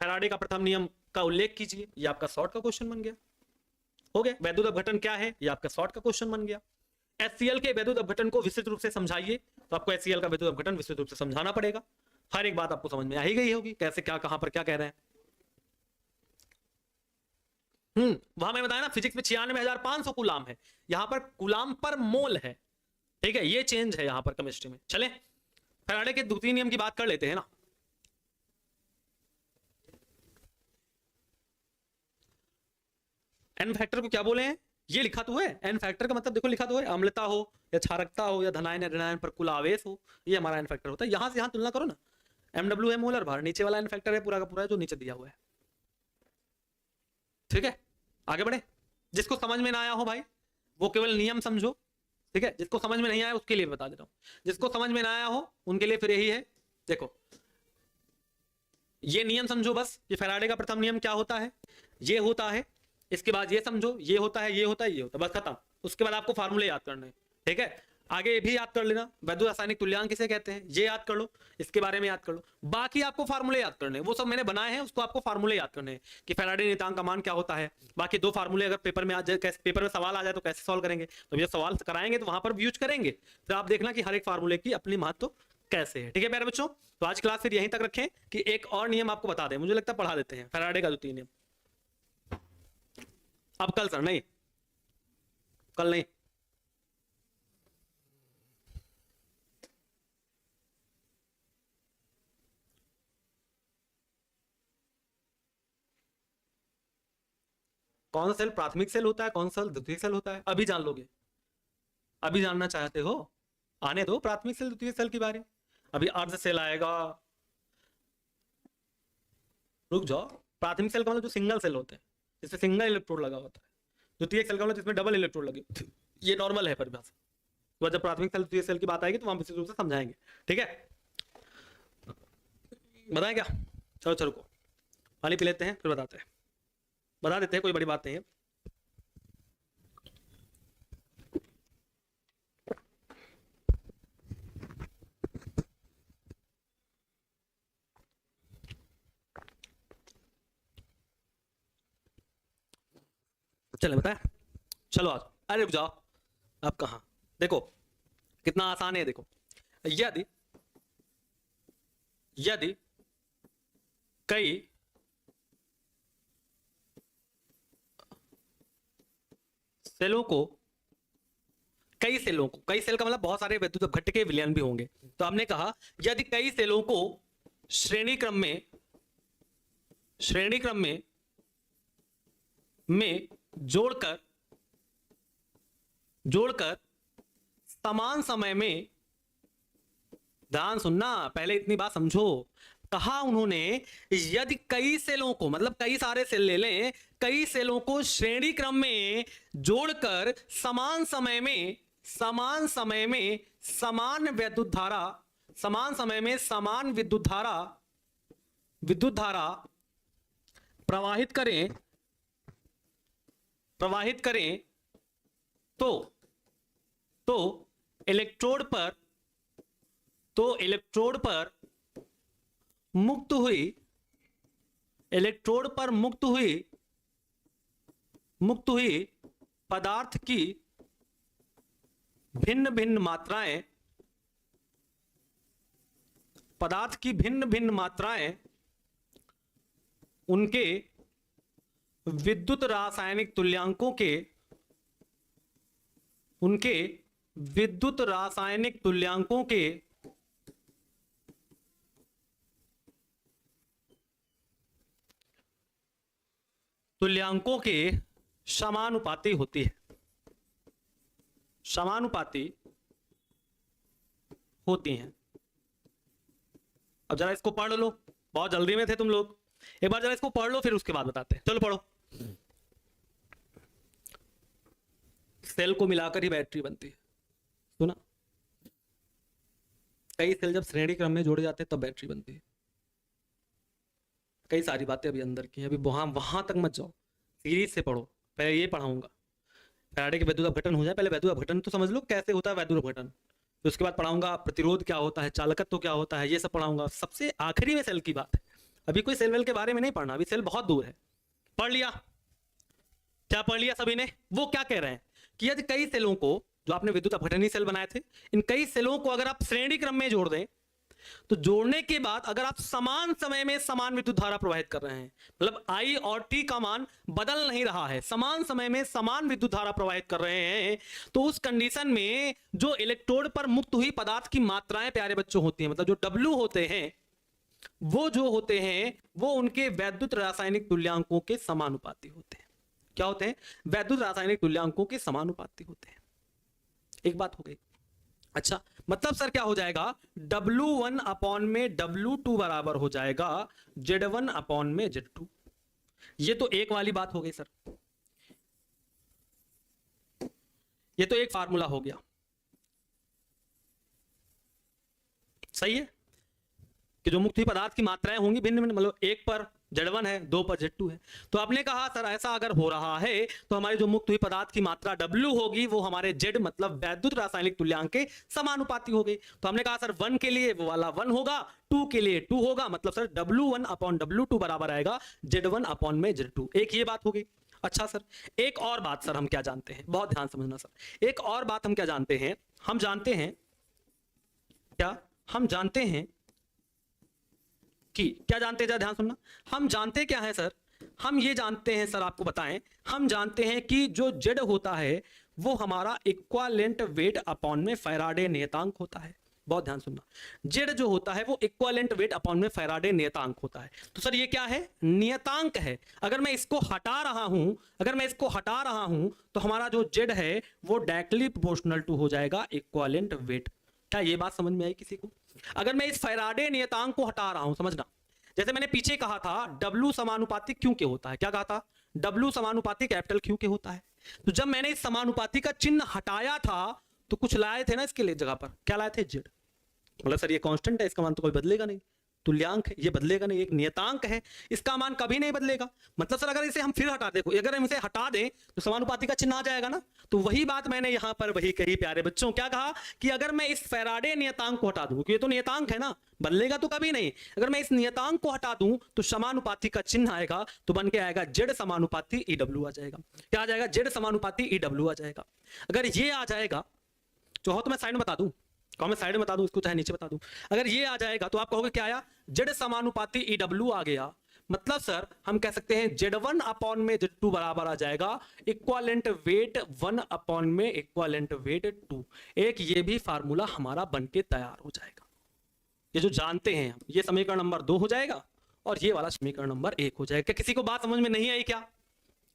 फैराडे का प्रथम नियम का उल्लेख कीजिए। ये आपका शॉर्ट का क्वेश्चन बन गया, हो गया। वैद्युत अपघटन क्या है, ये आपका शॉर्ट का क्वेश्चन बन गया। HCl के वैद्युत अपघटन को विस्तृत रूप से समझाइए, तो आपको HCl का वैद्युत अपघटन विस्तृत रूप से समझाना पड़ेगा। हर एक बात आपको समझ में आ ही गई होगी, कैसे क्या कहां पर क्या कह रहे हैं। वहां मैं बताया ना फिजिक्स में 96,500 कूलाम है, यहां पर कूलाम पर मोल है, ठीक है। ये चेंज है यहां पर केमिस्ट्री में। चले फैराडे के द्वितीय नियम की बात कर लेते हैं ना। एन फैक्टर को क्या बोले हैं, ये लिखा तो है। एन फैक्टर का मतलब देखो लिखा तो है, अम्लता हो या क्षारकता हो या धनायन या ऋणायन पर कुल आवेश हो, ये हमारा एन फैक्टर होता है। यहां से यहां तुलना करो ना, MW है मोलर भार, नीचे वाला एन फैक्टर है पूरा का पूरा जो नीचे दिया हुआ है, ठीक है। आगे बढ़े, जिसको समझ में ना आया हो भाई वो केवल नियम समझो, ठीक है। जिसको समझ में नहीं आया उसके लिए बता देता हूं, जिसको समझ में ना आया हो उनके लिए फिर यही है, देखो ये नियम समझो बस, ये फैराडे का प्रथम नियम क्या होता है, ये होता है। इसके बाद ये समझो, ये होता है, ये होता है, ये होता है, बस खत्म। उसके बाद आपको फार्मूले याद करने हैं, ठीक है। आगे ये भी याद कर लेना, वैद्युत रासायनिक तुल्यांक किसे कहते हैं, ये याद कर लो, इसके बारे में याद कर लो। बाकी आपको फार्मूले याद करने हैं, वो सब मैंने बनाए हैं, उसको आपको फार्मूले याद करने हैं कि फैराडे नियतांक का मान क्या होता है। बाकी 2 फार्मूले अगर पेपर में आ जाए, कैसे पेपर में सवाल आ जाए तो कैसे सॉल्व करेंगे, तो ये सवाल कराएंगे तो वहां पर यूज करेंगे, फिर आप देखना कि हर एक फार्मूले की अपनी महत्व कैसे है। ठीक है प्यारे बच्चों, तो आज क्लास फिर यहीं तक रखें कि एक और नियम आपको बता दें, मुझे लगता है पढ़ा देते हैं फैराडे का द्वितीय नियम। अब कल सर नहीं, कल नहीं, कौन सा सेल प्राथमिक सेल होता है, कौन सा द्वितीयक सेल होता है, अभी जान लोगे। अभी जानना चाहते हो, आने दो प्राथमिक सेल द्वितीयक सेल की बारे, अभी अर्ध सेल आएगा, रुक जाओ। प्राथमिक सेल का मतलब जो सिंगल सेल होते हैं, जिसमें सिंगल इलेक्ट्रोड लगा होता है। द्वितीयक सेल का मतलब जिसमें डबल इलेक्ट्रोड लगे, ये नॉर्मल है परिभाषा। तो जब प्राथमिक सेल द्वितीयक सेल की बात आएगी तो हम विशेष रूप से समझाएंगे। ठीक है, बताएं क्या, चलो चलो को पानी पी लेते हैं फिर बताते हैं, बता देते हैं, कोई बड़ी बात नहीं है। चले बताए, चलो आज, अरे रुक जाओ, अब कहां, देखो कितना आसान है। देखो यदि यदि कई सेलों को, कई सेलों को, कई सेल का मतलब बहुत सारे वैद्युत अपघट्य के विलयन भी होंगे, तो हमने कहा यदि कई सेलों को श्रेणी क्रम में जोड़कर समान समय में, ध्यान सुनना, पहले इतनी बात समझो, कहा उन्होंने यदि कई सेलों को, मतलब कई सारे सेल ले लें, कई सेलों को श्रेणी क्रम में जोड़कर समान समय में समान विद्युत धारा प्रवाहित करें तो इलेक्ट्रोड पर मुक्त हुई पदार्थ की भिन्न भिन्न मात्राएं उनके विद्युत रासायनिक तुल्यांकों के समानुपाती होती है, अब जरा इसको पढ़ लो, बहुत जल्दी में थे तुम लोग, एक बार जरा इसको पढ़ लो फिर उसके बाद बताते हैं। चलो पढ़ो। सेल को मिलाकर ही बैटरी बनती है, सुना, कई सेल जब श्रेणी क्रम में जोड़े जाते हैं तब बैटरी बनती है। कई सारी बातें अभी अंदर की हैं, अभी वहां तक मत जाओ, सीरीज से पढ़ो, पहले ये पढ़ाऊंगा फैराडे के वैद्युत अपघटन हो जाए, पहले वैद्युत अपघटन तो समझ लो कैसे होता है वैद्युत अपघटन, तो उसके बाद पढ़ाऊंगा प्रतिरोध क्या होता है, चालकत्व क्या होता है, ये सब पढ़ाऊंगा। सबसे आखिरी में सेल की बात है, अभी कोई सेल वेल के बारे में नहीं पढ़ना, अभी सेल बहुत दूर है। पढ़ लिया, क्या पढ़ लिया सभी ने? वो क्या कह रहे हैं कि यदि कई सेलों को, जो आपने विद्युत अपघटनीय सेल बनाए थे, इन कई सेलों को अगर आप श्रेणी क्रम में जोड़ दें, तो जोड़ने के बाद अगर आप समान समय में समान विद्युत धारा प्रवाहित कर रहे हैं, मतलब I और T का मान बदल नहीं रहा है, समान समय में समान विद्युत धारा प्रवाहित कर रहे हैं, तो उस कंडीशन में जो इलेक्ट्रोड पर मुक्त हुई पदार्थ की मात्राएं प्यारे बच्चों होती हैं, मतलब जो W होते हैं, वो जो होते हैं वो उनके वैद्युत रासायनिक तुल्यांकों के समानुपाती होते हैं। क्या होते हैं? वैद्युत रासायनिक तुल्यांकों के समानुपाती होते हैं। एक बात हो गई। अच्छा, मतलब सर क्या हो जाएगा, W1 अपॉन में W2 बराबर हो जाएगा Z1 अपॉन में Z2। ये तो एक वाली बात हो गई सर, ये तो एक फार्मूला हो गया, सही है, कि जो मुक्त हुई पदार्थ की मात्राएं होंगी भिन्न भिन्न, मतलब एक पर Z1 है, 2 पर Z2 है। तो आपने कहा सर ऐसा अगर हो रहा है तो हमारी जो मुक्त हुई पदार्थ की मात्रा W होगी वो हमारे Z मतलब वैद्युत रासायनिक तुल्यांक के समानुपाती होगी। तो हमने कहा सर 1 के लिए वो वाला 1 होगा, 2 के लिए 2 होगा, मतलब सर W1 अपॉन W2 बराबर आएगा Z1 अपॉन में Z2। एक ये बात होगी। अच्छा सर एक और बात सर हम क्या जानते हैं, बहुत ध्यान समझना सर, एक और बात हम क्या जानते हैं, हम जानते हैं क्या, हम जानते हैं कि क्या जानते हैं, जरा ध्यान सुनना, हम जानते क्या है सर, हम ये जानते हैं सर, आपको बताएं, हम जानते हैं कि जो Z होता है वो हमारा इक्वालेंट वेट अपॉन में फैराडे नियतांक होता है। बहुत ध्यान सुनना, Z जो होता है वो इक्वालेंट वेट अपॉन में फैराडे नियतांक होता है। तो सर ये क्या है, नियतांक है। अगर मैं इसको हटा रहा हूं, अगर मैं इसको हटा रहा हूं तो हमारा जो Z है वो डायरेक्टली प्रोपोर्शनल टू हो जाएगा इक्वालेंट वेट। क्या ये बात समझ में आई किसी को? अगर मैं इस फैराडे नियतांक को हटा रहा हूं, समझना, जैसे मैंने पीछे कहा था W समानुपाती Q के होता है, क्या कहा था, W समानुपाती कैपिटल Q के होता है। तो जब मैंने इस समानुपाती का चिन्ह हटाया था तो कुछ लाए थे ना इसके लिए जगह पर, क्या लाए थे, Z। मतलब सर ये कांस्टेंट है, इसका मान तो कोई बदलेगा नहीं, तुल्यांक है, ये बदलेगा नहीं, एक नियतांक है, इसका मान कभी नहीं बदलेगा। मतलब सर अगर इसे हम फिर हटा दें, अगर हम इसे हटा दें तो समानुपाती का चिन्ह आ जाएगा ना। तो वही बात मैंने यहां पर वही कही प्यारे बच्चों, क्या कहा कि अगर मैं इस फैराडे नियतांक को हटा दूं, क्योंकि ये तो नियतांक है ना, बदलेगा तो कभी नहीं, अगर मैं इस नियतांक को हटा दूं तो समानुपाती का चिन्ह आएगा, तो बन के आएगा Z समानुपाती EW आ जाएगा। क्या आ जाएगा, Z समानुपाती EW आ जाएगा। अगर ये आ जाएगा, चाहो तो मैं साइड में बता दूं, मैं साइड में बता दूं, इसको चाहे नीचे बता दूं, अगर ये आ जाएगा तो आप कहोगे क्या आया, Z समानुपाती EW आ गया। मतलब सर हम कह सकते हैं Z1 अपॉन में Z2 बराबर आ जाएगा इक्वालेंट वेट 1 अपॉन में इक्वालेंट वेट 2। एक ये भी फार्मूला हमारा बनके तैयार हो जाएगा। ये जो जानते हैं ये समीकरण नंबर 2 हो जाएगा और ये वाला समीकरण नंबर 1 हो जाएगा। क्या किसी को बात समझ में नहीं आई क्या,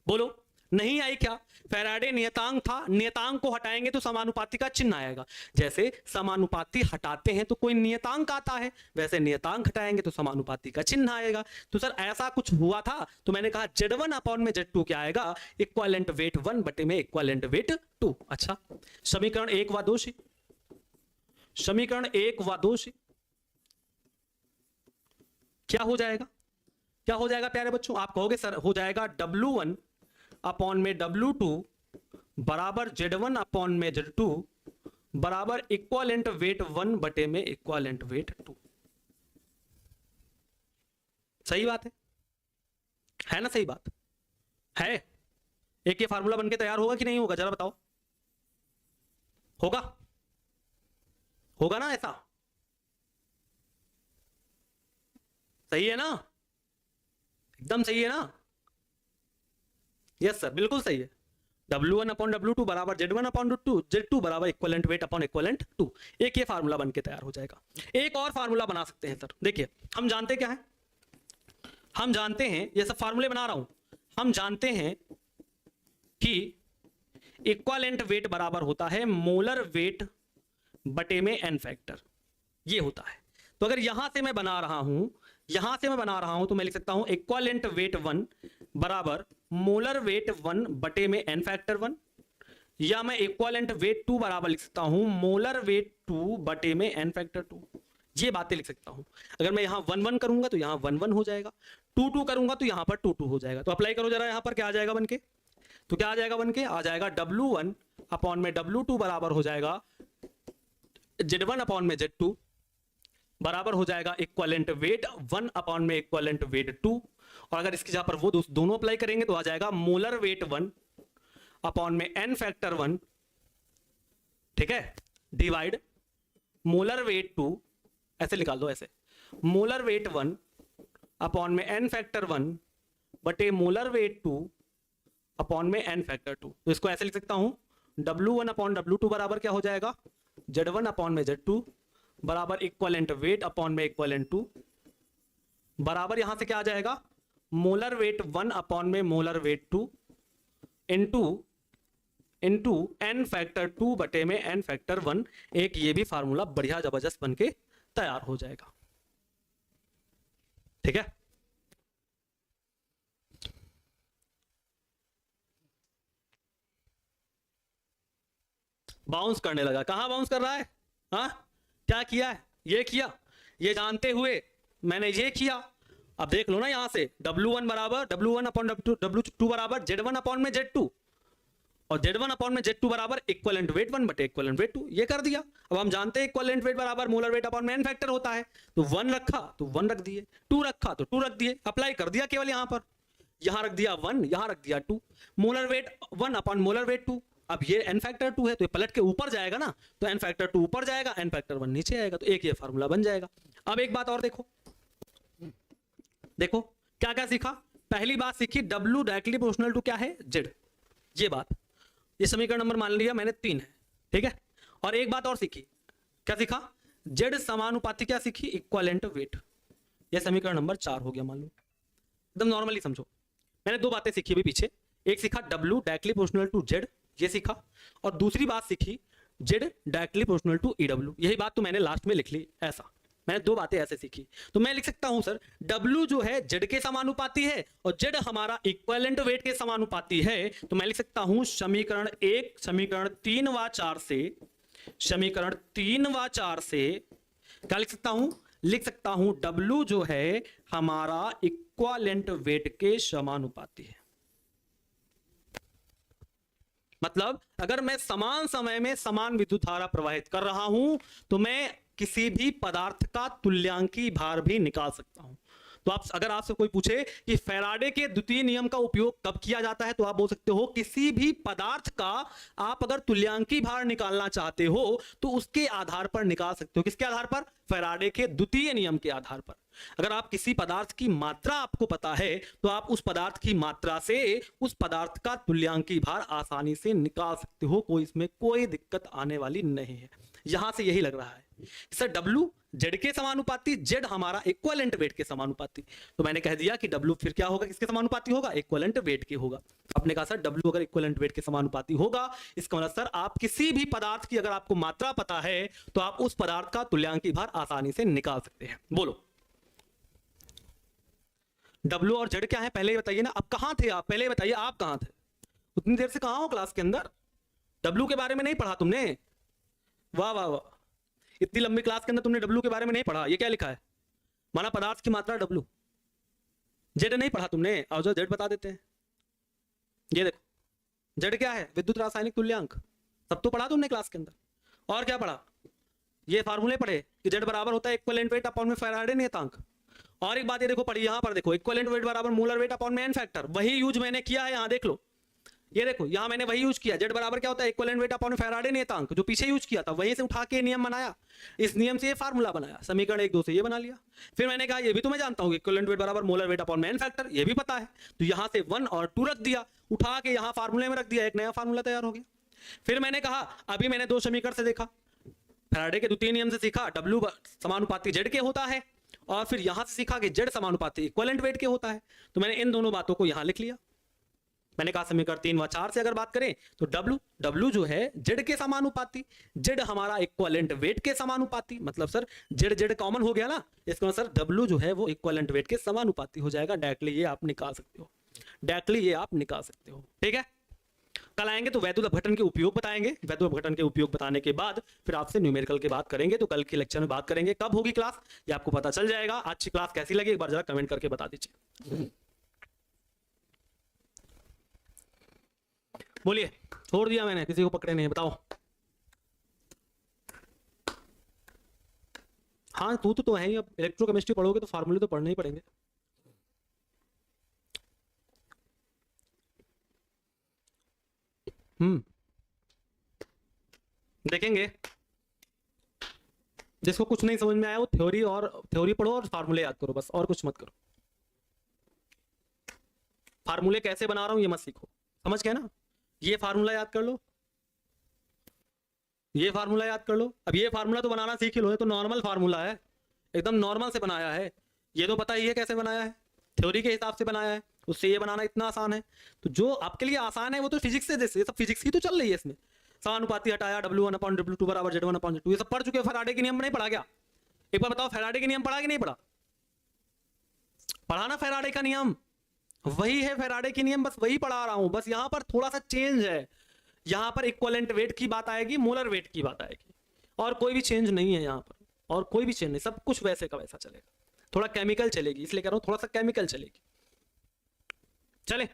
बोलो, नहीं आई क्या? फैराडे नियतांक था, नियतांक को हटाएंगे तो समानुपाती का चिन्ह आएगा। जैसे समानुपाती हटाते हैं तो कोई नियतांक आता है, वैसे नियतांक हटाएंगे तो समानुपाती का चिन्ह आएगा। तो सर ऐसा कुछ हुआ था, तो मैंने कहा Z1 अपॉन में Z2 क्या आएगा, इक्वालेंट वेट 1 बटे में इक्वालेंट वेट 2। अच्छा समीकरण 1 व 2 से, समीकरण 1 व 2 से क्या हो जाएगा, क्या हो जाएगा प्यारे बच्चों? आप कहोगे सर हो जाएगा W1 अपॉन में W2 बराबर Z1 अपॉन में Z2 बराबर इक्वालेंट वेट 1 बटे में इक्वालेंट वेट 2। सही बात है ना, सही बात है। एक ये फार्मूला बनके तैयार होगा कि नहीं होगा, जरा बताओ, होगा, होगा ना, ऐसा सही है ना, एकदम सही है ना, यस सर बिल्कुल सही है। W1 अपॉन W2 बराबर Z1 अपॉन Z2 बराबर इक्वलेंट वेट अपॉन इक्वलेंट 2। एक ये फार्मूला बनके तैयार हो जाएगा। एक और फार्मूला बना सकते हैं सर, देखिए हम जानते क्या है, हम जानते हैं, ये सब फार्मूले बना रहा हूं, हम जानते हैं कि इक्वलेंट वेट बराबर होता है मोलर वेट बटे में n फैक्टर, ये होता है। तो अगर यहां से मैं बना रहा हूं, यहां से मैं बना रहा हूं तो मैं लिख सकता हूं इक्वलेंट वेट 1 बराबर मोलर वेट 1 बटे में n फैक्टर 1, या मैं इक्वलेंट वेट 2 बराबर लिख सकता हूं मोलर वेट 2 बटे में n फैक्टर 2। ये बातें लिख सकता हूं। अगर मैं यहां 1 1 करूंगा तो यहां 1 1 हो जाएगा, 2 2 करूंगा तो यहां पर 2 2 हो जाएगा। तो अप्लाई करो जरा, यहां पर क्या आ जाएगा बनके, तो क्या आ जाएगा बनके, आ जाएगा W1 अपॉन में W2 बराबर हो जाएगा Z1 अपॉन में Z2 बराबर हो जाएगा इक्वलेंट वेट 1 अपॉन में इक्वलेंट वेट 2। और अगर इसकी जगह पर वो दोनों अप्लाई करेंगे तो आ जाएगा मोलर वेट 1 अपॉन में n फैक्टर 1, ठीक है, डिवाइड मोलर वेट 2, ऐसे निकाल दो, ऐसे मोलर वेट 1 अपॉन में n फैक्टर 1 बटे मोलर वेट 2 अपॉन में n फैक्टर 2। तो इसको ऐसे लिख सकता हूं W1 अपॉन W2 बराबर क्या हो जाएगा, Z1 अपॉन में Z2 बराबर इक्वलेंट वेट अपॉन में इक्वलेंट 2 बराबर यहां से क्या आ जाएगा, मोलर वेट 1 अपॉन में molar weight 2 into n factor 2 बटे में n फैक्टर 1। एक ये भी फार्मूला बढ़िया जबरदस्त बनके तैयार हो जाएगा, ठीक है। बाउंस करने लगा, कहां बाउंस कर रहा है, हाँ क्या किया है, ये किया, ये जानते हुए मैंने ये किया, अब देख लो ना यहां से W1 बराबर W1 अपॉन W2 बराबर Z1 अपॉन में Z2 और Z1 अपॉन में Z2 बराबर इक्विवेलेंट वेट 1 बटे इक्विवेलेंट वेट 2, ये कर दिया। अब हम जानते हैं इक्विवेलेंट वेट बराबर molar weight upon man factor होता है, तो 1 रखा तो 1 रख दिए, 2 रखा तो 2 रख दिए, अप्लाई कर दिया केवल यहां पर, यहां रख दिया 1, यहां रख दिया 2, molar weight 1 upon molar weight 2। अब ये n फैक्टर 2 है तो ये पलट के ऊपर जाएगा ना, तो n फैक्टर 2 ऊपर जाएगा, n फैक्टर 1 नीचे आएगा, तो एक ये फार्मूला बन जाएगा। अब एक बात और देखो, देखो क्या क्या सीखा। पहली बात सीखी W डायरेक्टली प्रोपोर्शनल टू क्या है Z, ये बात, ये समीकरण नंबर मान लिया मैंने 3 है, ठीक है। और एक बात और सीखी, क्या सीखा, Z समानुपाती क्या सीखी, इक्विवेलेंट वेट, ये समीकरण नंबर 4 हो गया मान लो, एकदम नॉर्मली समझो। मैंने 2 बातें सीखी अभी पीछे, एक सीखा W directly proportional to Z, ये सीखा, और दूसरी बात सीखी Z directly proportional to EW, यही बात तो मैंने लास्ट में लिख ली ऐसा, मैंने 2 बातें ऐसे सीखी। तो मैं लिख सकता हूं सर W जो है Z के समानुपाती है और Z हमारा इक्विवेलेंट वेट के समानुपाती है, तो मैं लिख सकता हूं समीकरण 1 समीकरण 3 व 4 से, समीकरण 3 व 4 से क्या लिख सकता हूं, लिख सकता हूं W जो है हमारा इक्विवेलेंट वेट के समानुपाती है। मतलब अगर मैं समान समय में समान विद्युत धारा प्रवाहित कर रहा हूं तो मैं किसी भी पदार्थ का तुल्यांकी भार भी निकाल सकता हूं। तो आप अगर आपसे कोई पूछे कि फैराडे के द्वितीय नियम का उपयोग कब किया जाता है, तो आप बोल सकते हो किसी भी पदार्थ का आप अगर तुल्यांकी भार निकालना चाहते हो तो उसके आधार पर निकाल सकते हो। किसके आधार पर, फैराडे के द्वितीय नियम के आधार पर। अगर आप किसी पदार्थ की मात्रा आपको पता है तो आप उस पदार्थ की मात्रा से उस पदार्थ का तुल्यांकी भार आसानी से निकाल सकते हो, कोई इसमें कोई दिक्कत आने वाली नहीं है। यहां से यही लग रहा है सर W Z के समानुपाती, Z हमारा इक्विवेलेंट वेट के समानुपाती, तो मैंने कह दिया कि W फिर क्या होगा, किसके समानुपाती होगा, इक्विवेलेंट वेट के होगा। आपने कहा सर W अगर इक्विवेलेंट वेट के समानुपाती होगा, इसका मतलब सर आप किसी भी पदार्थ की अगर आपको मात्रा पता है तो आप उस पदार्थ का तुल्यांकी भार आसानी से निकाल सकते हैं। बोलो W और Z क्या है पहले ही बताइए ना, अब कहां थे आप, पहले बताइए आप कहां थे, उतनी देर से कहां हो क्लास के अंदर, W के बारे में नहीं पढ़ा तुमने, वाह वाह वाह, इतनी लंबी क्लास के अंदर तुमने W के बारे में नहीं पढ़ा। ये क्या लिखा है, माना पदार्थ की मात्रा W, Z नहीं पढ़ा तुमने, आओ जो Z बता देते हैं। ये देखो Z क्या है, विद्युत रासायनिक तुल्यांक, सब तो पढ़ा तुमने क्लास के अंदर। और क्या पढ़ा, ये फार्मूले पढ़े कि Z बराबर होता है इक्विवेलेंट वेट अपॉन में फैराडे नियतांक। और एक बात ये देखो पढ़ी, यहां पर देखो इक्विवेलेंट वेट बराबर मोलर वेट अपॉन में n फैक्टर, वही यूज मैंने किया है, यहां देख लो, ये देखो यहां मैंने वही यूज किया, Z बराबर क्या होता है इक्विवेलेंट वेट अपॉन फैराडे नियतांक, जो पीछे यूज किया था वहीं से उठा के नियम बनाया, इस नियम से ये फार्मूला बनाया, समीकरण 1 2 से ये बना लिया। फिर मैंने कहा ये भी तो मैं जानता हूं इक्विवेलेंट वेट बराबर molar weight upon man factor, ये भी पता है, तो यहां से 1 और 2 रख दिया, उठा के यहां फार्मूले में रख दिया, एक नया फार्मूला तैयार हो गया। फिर मैंने कहा अभी मैंने 2 समीकरण से देखा, फैराडे के द्वितीय नियम से सीखा W समानुपाती Z के होता है, और फिर यहां से सीखा कि Z समानुपाती इक्विवेलेंट वेट के होता है, तो मैंने इन दोनों बातों को यहां लिख लिया। मैंने कहा समीकरण 3 व 4 से अगर बात करें तो W जो है Z के समानुपाती, Z हमारा इक्विवेलेंट वेट के समानुपाती, मतलब सर Z कॉमन हो गया ना, इसका मतलब सर W जो है वो इक्विवेलेंट वेट के समानुपाती हो जाएगा। डायरेक्टली ये आप निकाल सकते हो, डायरेक्टली ये आप निकाल सकते हो, ठीक है। कल आएंगे तो वैद्युत अपघटन के उपयोग बताएंगे, वैद्युत अपघटन के उपयोग बताने के बाद फिर आपसे न्यूमेरिकल की बात करेंगे, तो कल के लेक्चर में बात करेंगे। कब होगी क्लास ये आपको पता चल जाएगा। आज की क्लास कैसी लगी एक बार जरा कमेंट करके बता दीजिए। बोलिए, छोड़ दिया मैंने, किसी को पकड़े नहीं, बताओ। हाँ तू तो है ही, अब इलेक्ट्रोकेमिस्ट्री पढ़ोगे तो फार्मूले तो पढ़ने ही पड़ेंगे। देखेंगे, जिसको कुछ नहीं समझ में आया वो थ्योरी पढ़ो और फार्मूले याद करो, बस और कुछ मत करो। फार्मूले कैसे बना रहा हूं ये मत सीखो, समझ गए ना। ये फार्मूला याद कर लो, ये फार्मूला याद कर लो। अब ये फार्मूला तो बनाना सीख ही लो, ये तो नॉर्मल फार्मूला है, एकदम नॉर्मल से बनाया है। ये तो पता ही है कैसे बनाया है, थ्योरी के हिसाब से बनाया है, उससे ये बनाना इतना आसान है। तो जो आपके लिए आसान है वो तो फिजिक्स से, जैसे सब फिजिक्स ही तो चल रही है इसमें। समानुपाती हटाया, W1/W2 बराबर Z1/Z2, ये सब पढ़ चुके हो। फैराडे के नियम नहीं पढ़ा क्या, एक बार बताओ, फैराडे के नियम पढ़ा कि नहीं पढ़ा, पढ़ा ना फैराडे का नियम, वही है फैराडे के नियम, बस वही पढ़ा रहा हूं। बस यहां पर थोड़ा सा चेंज है, यहां पर इक्विवेलेंट वेट की बात आएगी, मोलर वेट की बात आएगी, और कोई भी चेंज नहीं है यहां पर, और कोई भी चेंज नहीं, सब कुछ वैसे का वैसा चलेगा। थोड़ा केमिकल चलेगी, इसलिए कह रहा हूं थोड़ा सा केमिकल चलेगी। चले,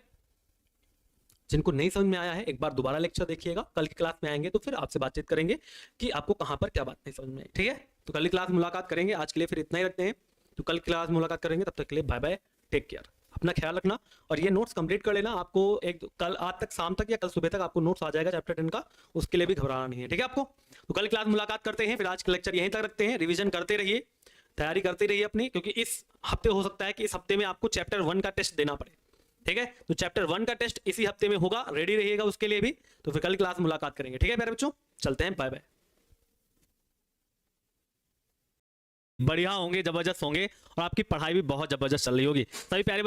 जिनको नहीं समझ में आया है एक बार दोबारा लेक्चर देखिएगा, कल की क्लास में आएंगे तो फिर आपसे बातचीत करेंगे कि आपको कहां पर क्या बात नहीं समझ में आई। ठीक है, तो कल की क्लास में मुलाकात करेंगे, आज के लिए फिर इतना ही रखते हैं। तो कल की क्लास में मुलाकात करेंगे, तब तक के लिए बाय बाय, टेक केयर, अपना ख्याल रखना। और ये नोट्स कंप्लीट कर लेना, आपको एक कल आज तक शाम तक या कल सुबह तक आपको नोट्स आ जाएगा चैप्टर 10 का, उसके लिए भी घबराना नहीं है। ठीक है आपको, तो कल क्लास मुलाकात करते हैं, फिर आज का लेक्चर यहीं तक रखते हैं। रिवीजन करते रहिए, तैयारी करते रहिए अपनी, क्योंकि इस हफ्ते हो सकता है कि इस हफ्ते में आपको चैप्टर 1 का टेस्ट देना पड़े। ठीक है, तो चैप्टर 1 का टेस्ट इसी हफ्ते में होगा, रेडी रहिएगा उसके लिए भी। तो फिर कल क्लास मुलाकात करेंगे। ठीक है प्यारे बच्चों, चलते हैं, बाय बाय। बढ़िया होंगे, जबरदस्त होंगे, और आपकी पढ़ाई भी बहुत जबरदस्त चल रही होगी सभी प्यारे